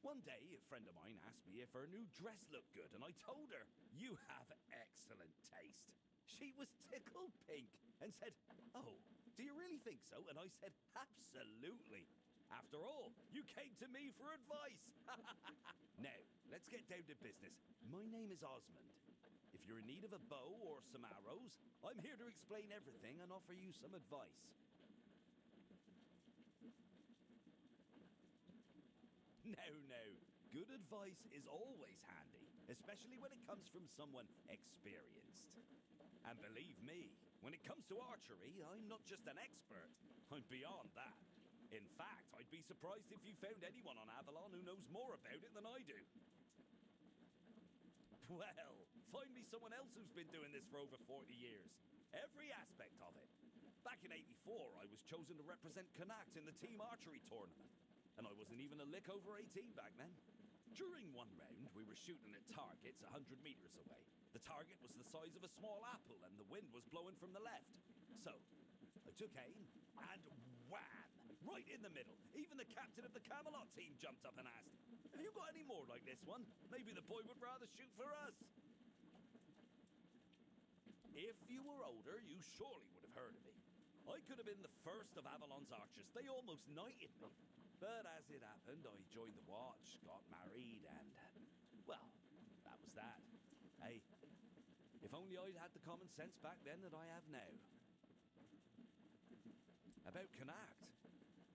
One day, a friend of mine asked me if her new dress looked good, and I told her, "You have excellent taste." She was tickled pink and said, "Oh, do you really think so?" And I said, "Absolutely. After all, you came to me for advice." Now, let's get down to business. My name is Osmond. If you're in need of a bow or some arrows, I'm here to explain everything and offer you some advice. No. Good advice is always handy, especially when it comes from someone experienced. And believe me, when it comes to archery, I'm not just an expert. I'm beyond that. In fact, I'd be surprised if you found anyone on Avalon who knows more about it than I do. Well, find me someone else who's been doing this for over 40 years. Every aspect of it. Back in '84, I was chosen to represent Cuanacht in the team archery tournament. and I wasn't even a lick over 18 back then. During one round, we were shooting at targets 100 meters away. The target was the size of a small apple, and the wind was blowing from the left. So, I took aim, and wham! Right in the middle. Even the captain of the Camelot team jumped up and asked, "Have you got any more like this one? Maybe the boy would rather shoot for us." If you were older, you surely would have heard of me. I could have been the first of Avalon's archers. They almost knighted me. But as it happened, I joined the watch, got married, and, well, that was that. Hey, if only I'd had the common sense back then that I have now. About Cuanacht,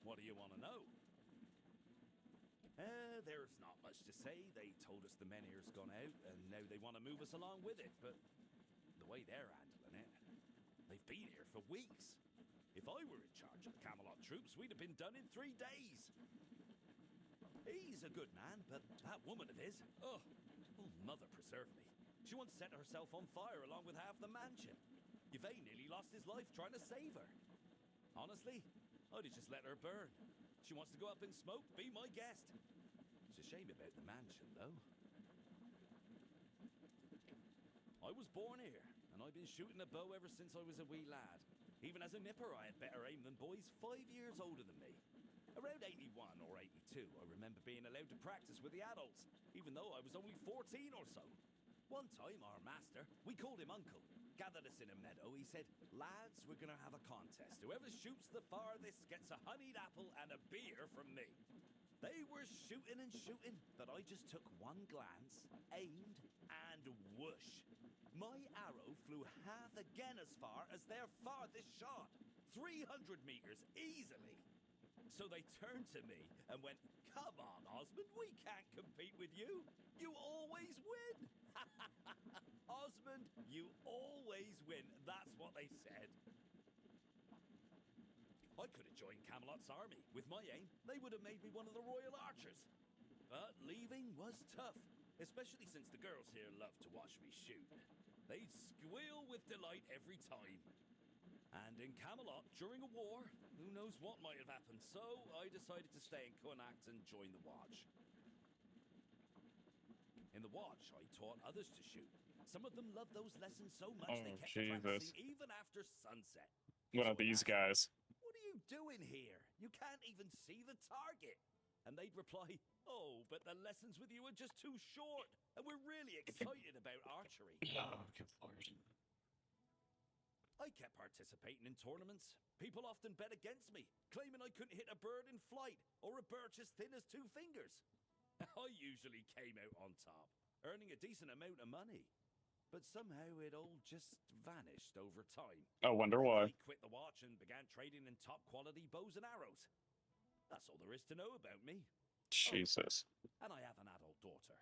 what do you want to know? There's not much to say. They told us the men here's gone out, and now they want to move us along with it, but the way they're handling it, they've been here for weeks. If I were in charge of the Camelot troops, we'd have been done in 3 days. He's a good man, but that woman of his, oh, mother preserve me. She once set herself on fire along with half the mansion. Yvain nearly lost his life trying to save her. Honestly, I'd have just let her burn. She wants to go up in smoke, be my guest. It's a shame about the mansion, though. I was born here, and I've been shooting a bow ever since I was a wee lad. Even as a nipper, I had better aim than boys 5 years older than me. Around 81 or 82, I remember being allowed to practice with the adults, even though I was only 14 or so. One time, our master, we called him Uncle, gathered us in a meadow. He said, "Lads, we're going to have a contest. Whoever shoots the farthest gets a honeyed apple and a beer from me." They were shooting and shooting, but I just took one glance, aimed, and whoosh. My arrow flew half again as far as their farthest shot. 300 meters, easily. So they turned to me and went, "Come on, Osmond, we can't compete with you. You always win." "Osmond, you always win." That's what they said. I could have joined Camelot's army. With my aim, they would have made me one of the royal archers. But leaving was tough, especially since the girls here love to watch me shoot. They'd squeal with delight every time. And in Camelot, during a war, who knows what might have happened, so I decided to stay in Cuanacht and join the watch. In the watch, I taught others to shoot. Some of them loved those lessons so much they kept practicing even after sunset. One of these guys. "What are you doing here? You can't even see the target." And they'd reply, "Oh, but the lessons with you are just too short, and we're really excited about archery." Oh, good lord. I kept participating in tournaments. People often bet against me, claiming I couldn't hit a bird in flight or a birch as thin as 2 fingers. I usually came out on top, earning a decent amount of money. But somehow it all just vanished over time. I wonder why. I quit the watch and began trading in top quality bows and arrows. That's all there is to know about me. Jesus. Oh, and I have an adult daughter,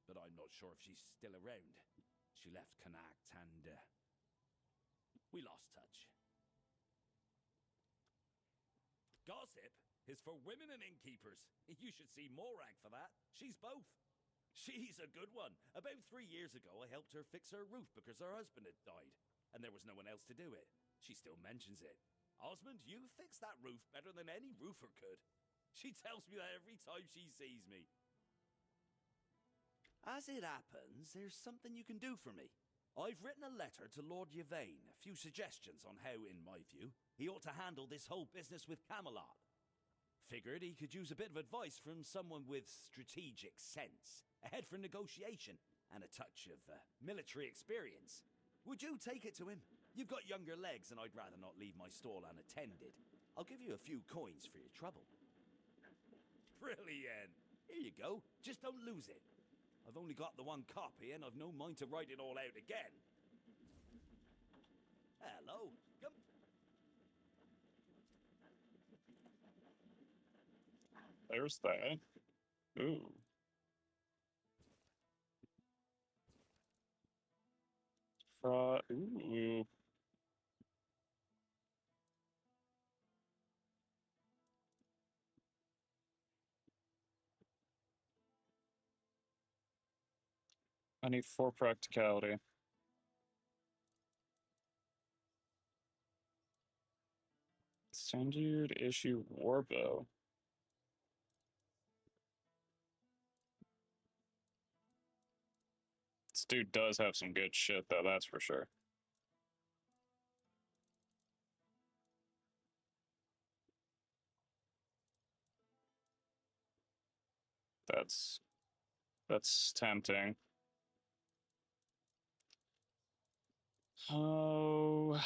but I'm not sure if she's still around. She left Cuanacht and we lost touch. Gossip is for women and innkeepers. You should see Morag for that. She's both. She's a good one. About 3 years ago, I helped her fix her roof because her husband had died, and there was no one else to do it. She still mentions it. "Osmond, you fixed that roof better than any roofer could." She tells me that every time she sees me. As it happens, there's something you can do for me. I've written a letter to Lord Yvain, a few suggestions on how, in my view, he ought to handle this whole business with Camelot. Figured he could use a bit of advice from someone with strategic sense, a head for negotiation, and a touch of military experience. Would you take it to him? You've got younger legs, and I'd rather not leave my stall unattended. I'll give you a few coins for your trouble. Brilliant. Here you go. Just don't lose it. I've only got the one copy, and I've no mind to write it all out again. Hello. Come. There's that. Ooh. Ooh. I need 4 practicality. Standard issue warbow. dude does have some good shit, though, that's for sure. That's tempting. Oh,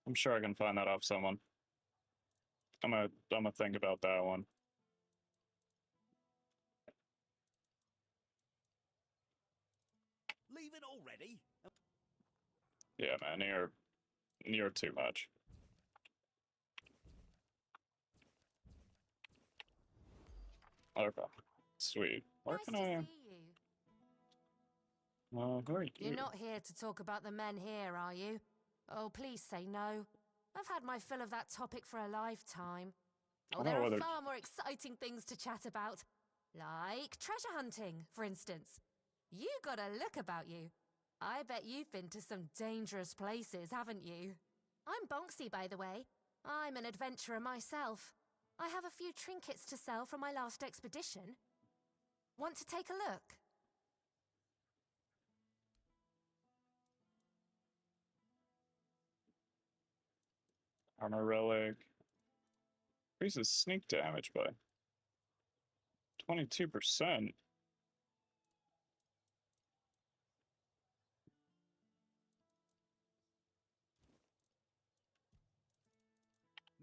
I'm sure I can find that off someone. I'm gonna think about that one. Leave it already? Yeah, man, you're too much. Okay, sweet. Where Nice can to I? see you. Who are you? You're not here to talk about the men here, are you? Oh, please say no. I've had my fill of that topic for a lifetime. Oh, I don't there know are whether. far more exciting things to chat about. Like treasure hunting, for instance. You got a look about you. I bet you've been to some dangerous places, haven't you? I'm Bonksy, by the way. I'm an adventurer myself. I have a few trinkets to sell from my last expedition. Want to take a look? Armor relic. Increases sneak damage by 22%.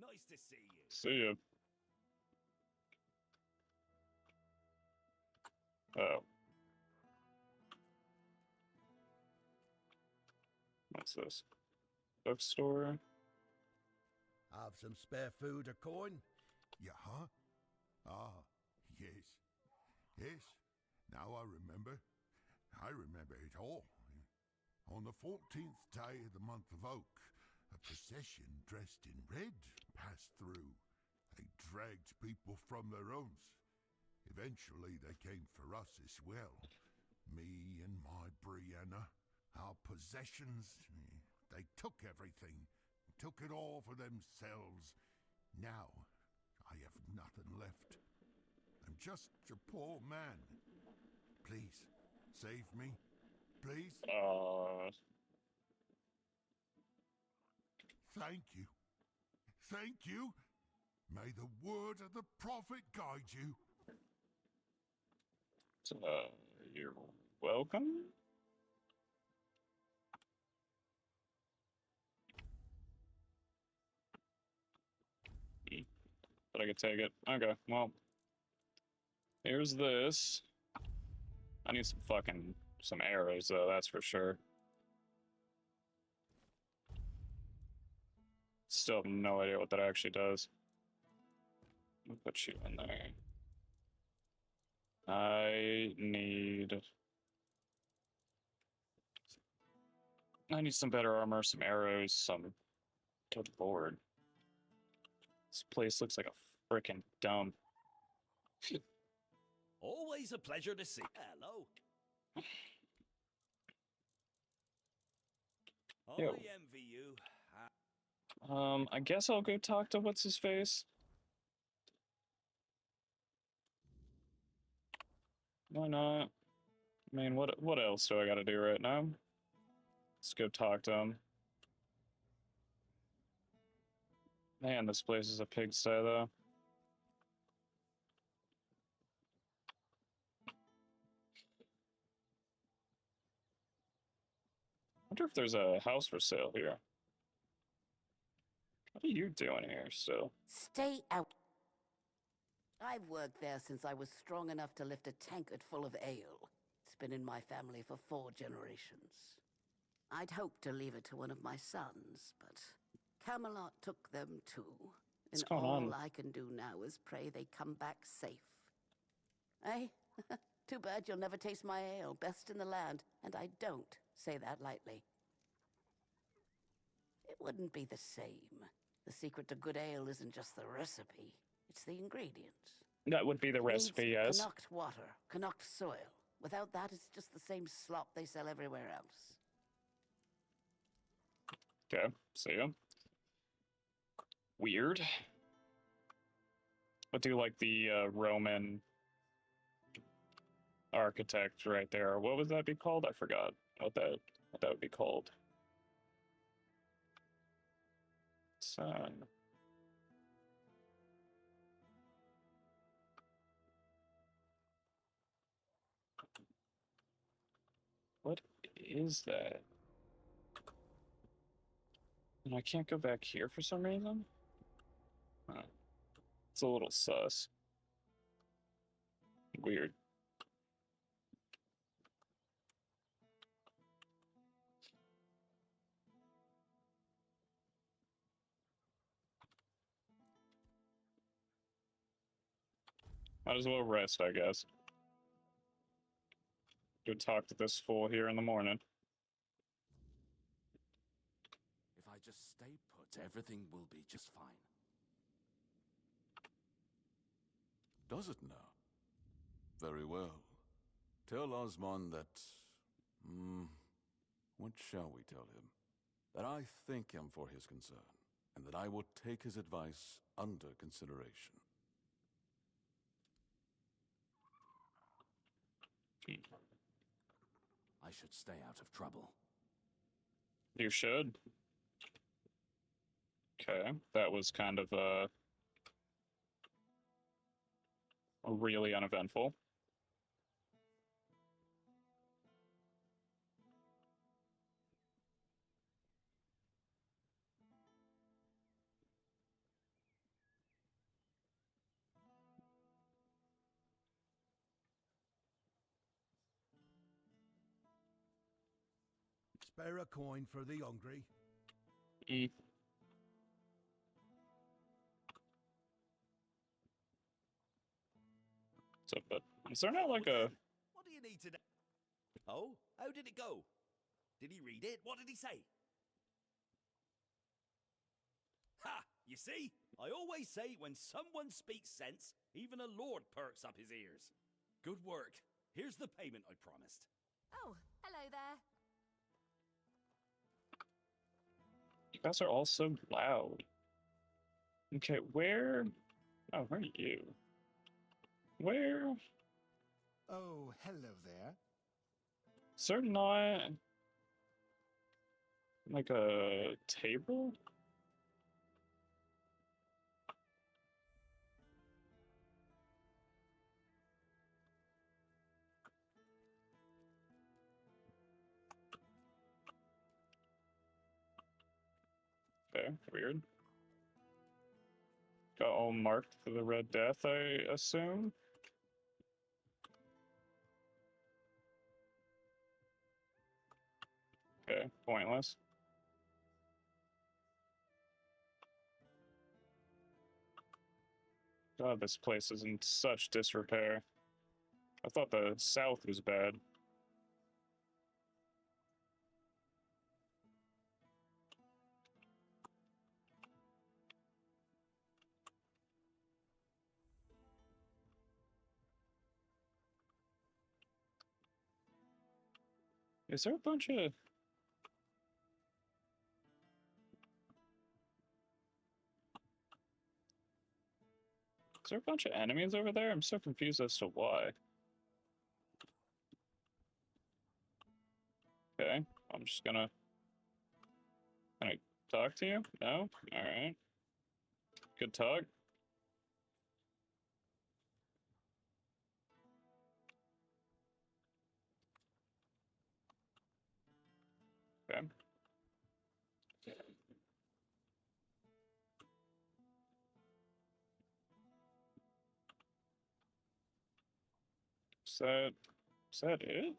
Nice to see you. See ya. Oh. What's this? Bookstore? Have some spare food or coin? Yeah, huh? Ah, yes. Yes, now I remember. I remember it all. On the 14th day of the month of Oak, a procession dressed in red passed through. They dragged people from their homes. Eventually, they came for us as well. Me and my Brianna, our possessions. They took everything, took it all for themselves. Now, I have nothing left. I'm just a poor man. Please, save me. Please. Thank you. Thank you. May the word of the prophet guide you. You're welcome. But I could take it. Okay, well. Here's this. I need some arrows though, that's for sure. Still have no idea what that actually does. I'll put you in there. I need some better armor, some arrows, some good lord. This place looks like a freaking dump. Always a pleasure to see. Hello. Yo. I envy you. I guess I'll go talk to what's his face. Why not? I mean, what else do I gotta do right now? Let's go talk to him. Man, this place is a pigsty though. I wonder if there's a house for sale here. What are you doing here still? Stay out. I've worked there since I was strong enough to lift a tankard full of ale. It's been in my family for 4 generations. I'd hoped to leave it to one of my sons, but Camelot took them too. What's And going all on? I can do now is pray they come back safe. Eh? Too bad you'll never taste my ale, best in the land, and I don't say that lightly. It wouldn't be the same. The secret to good ale isn't just the recipe, it's the ingredients. That would be the It recipe, needs yes. Cuanacht water, Cuanacht soil. Without that, it's just the same slop they sell everywhere else. Okay, see ya. Weird. But do you like the Roman architect right there. What would that be called? I forgot what that would be called. Son. What is that? And I can't go back here for some reason? Huh. It's a little sus. Weird. Might as well rest, I guess. Go talk to this fool here in the morning. If I just stay put, everything will be just fine. Does it now? Very well. Tell Osmond that... what shall we tell him? That I thank him for his concern, and that I will take his advice under consideration. I should stay out of trouble. You should. Okay, that was kind of really uneventful. Spare a coin for the hungry. So, but is there not like a... What do you need to know? Oh, how did it go? Did he read it? What did he say? Ha! You see? I always say when someone speaks sense, even a lord perks up his ears. Good work. Here's the payment I promised. Oh, hello there. You guys are all so loud. Okay, where... Oh, where are you? Where? Oh, hello there. Is there not... like a table? Okay, weird. Got all marked for the Red Death, I assume? Okay, pointless. God, this place is in such disrepair. I thought the south was bad. Is there a bunch of... Is there a bunch of enemies over there? I'm so confused as to why. Okay, I'm just gonna... Can I talk to you? No? Alright. Good talk. Okay. Is that it?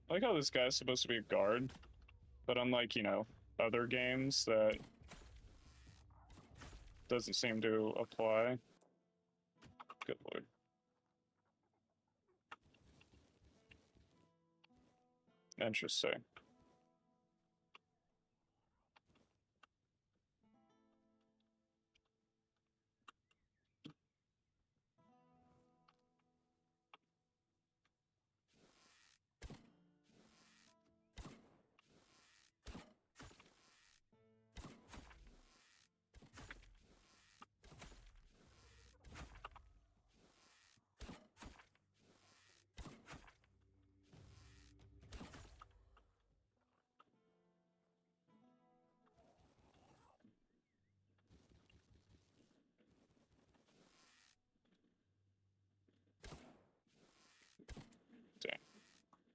I like how this guy's supposed to be a guard, but unlike, you know, other games, that doesn't seem to apply. Good lord. Interesting.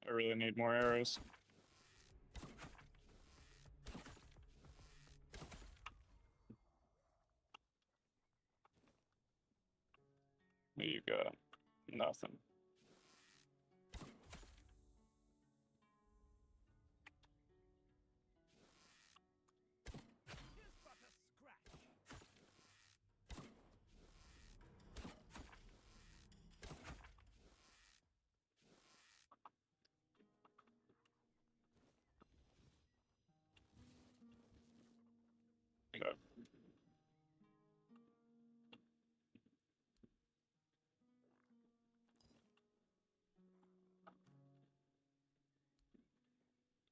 I really need more arrows. You got nothing. Okay.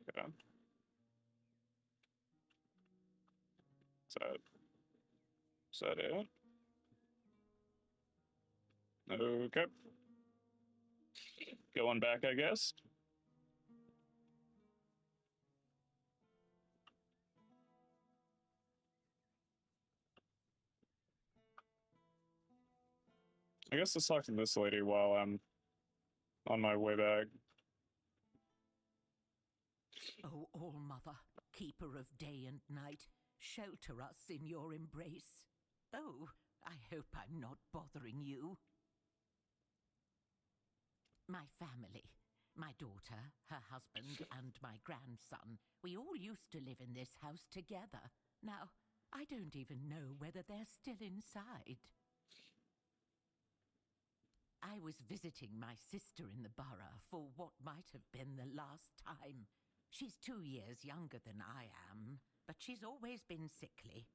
Okay. Is that it? Okay. Going back, I guess. I guess let's talk to this lady while I'm on my way back. O All-Mother, keeper of day and night, shelter us in your embrace. Oh, I hope I'm not bothering you. My family, my daughter, her husband, and my grandson, we all used to live in this house together. Now, I don't even know whether they're still inside. I was visiting my sister in the borough for what might have been the last time. She's 2 years younger than I am, but she's always been sickly.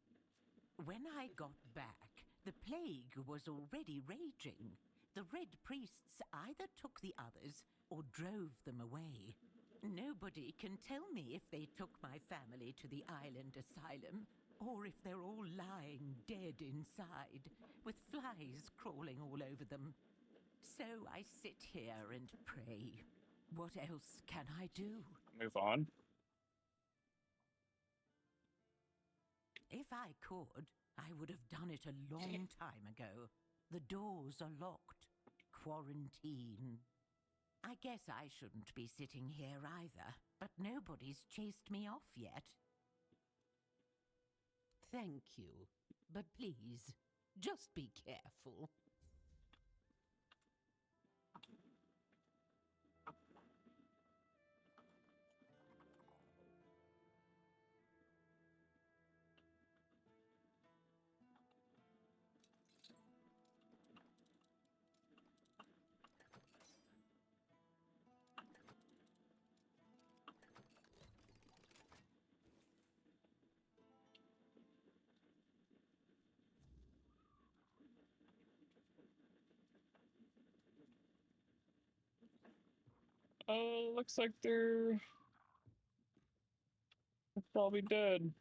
When I got back, the plague was already raging. The Red Priests either took the others or drove them away. Nobody can tell me if they took my family to the island asylum, or if they're all lying dead inside, with flies crawling all over them. So I sit here and pray. What else can I do? Move on. If I could, I would have done it a long time ago. The doors are locked. Quarantine. I guess I shouldn't be sitting here either, but nobody's chased me off yet. Thank you, but please, just be careful. Looks like they're probably dead.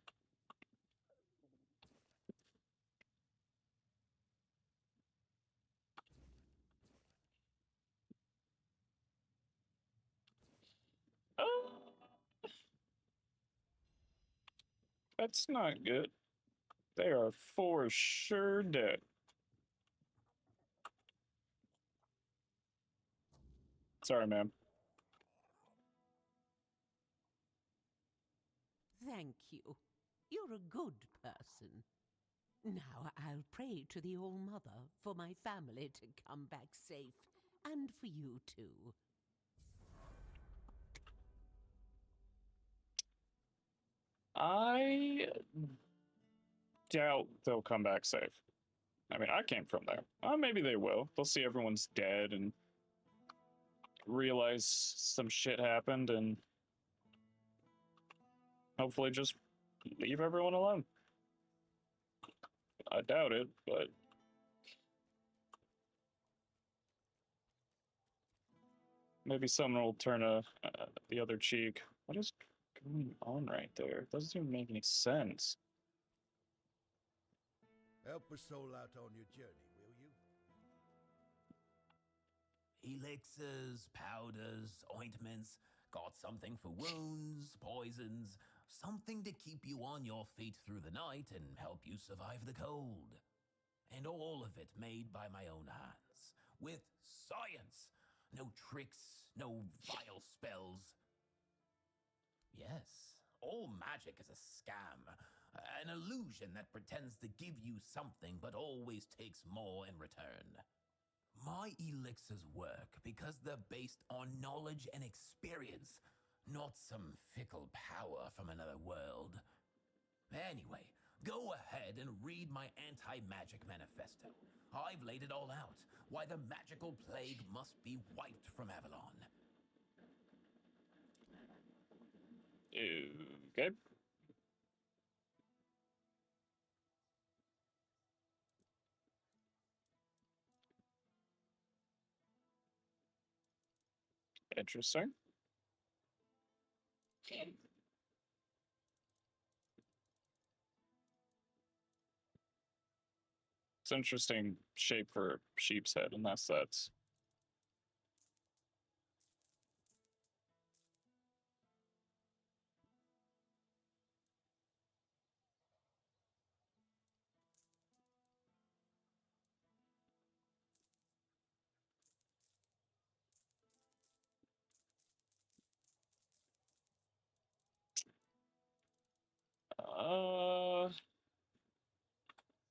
That's not good. They are for sure dead. Sorry, ma'am. Thank you. You're a good person. Now I'll pray to the All-Mother for my family to come back safe, and for you too. I doubt they'll come back safe. I mean, I came from there. Maybe they will. They'll see everyone's dead and realize some shit happened and hopefully just leave everyone alone. I doubt it, but maybe someone will turn the other cheek. What is going on right there? It doesn't even make any sense. Help a soul out on your journey, will you? Elixirs, powders, ointments, got something for wounds, poisons, something to keep you on your feet through the night and help you survive the cold. And all of it made by my own hands, with science. No tricks, no vile spells. Yes, all magic is a scam, an illusion that pretends to give you something but always takes more in return. My elixirs work because they're based on knowledge and experience, not some fickle power from another world. Anyway, go ahead and read my anti-magic manifesto. I've laid it all out, why the magical plague must be wiped from Avalon. Okay. Interesting. It's an interesting shape for a sheep's head, unless that's.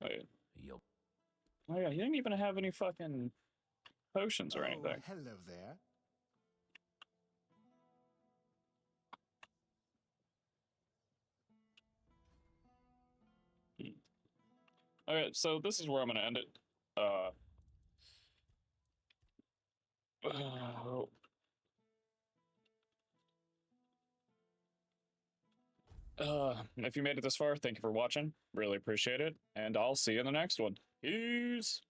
Wait. Yup. Oh yeah, he didn't even have any fucking potions or anything. Hello there. Okay, so this is where I'm gonna end it. If you made it this far, thank you for watching. Really appreciate it, and I'll see you in the next one. Peace.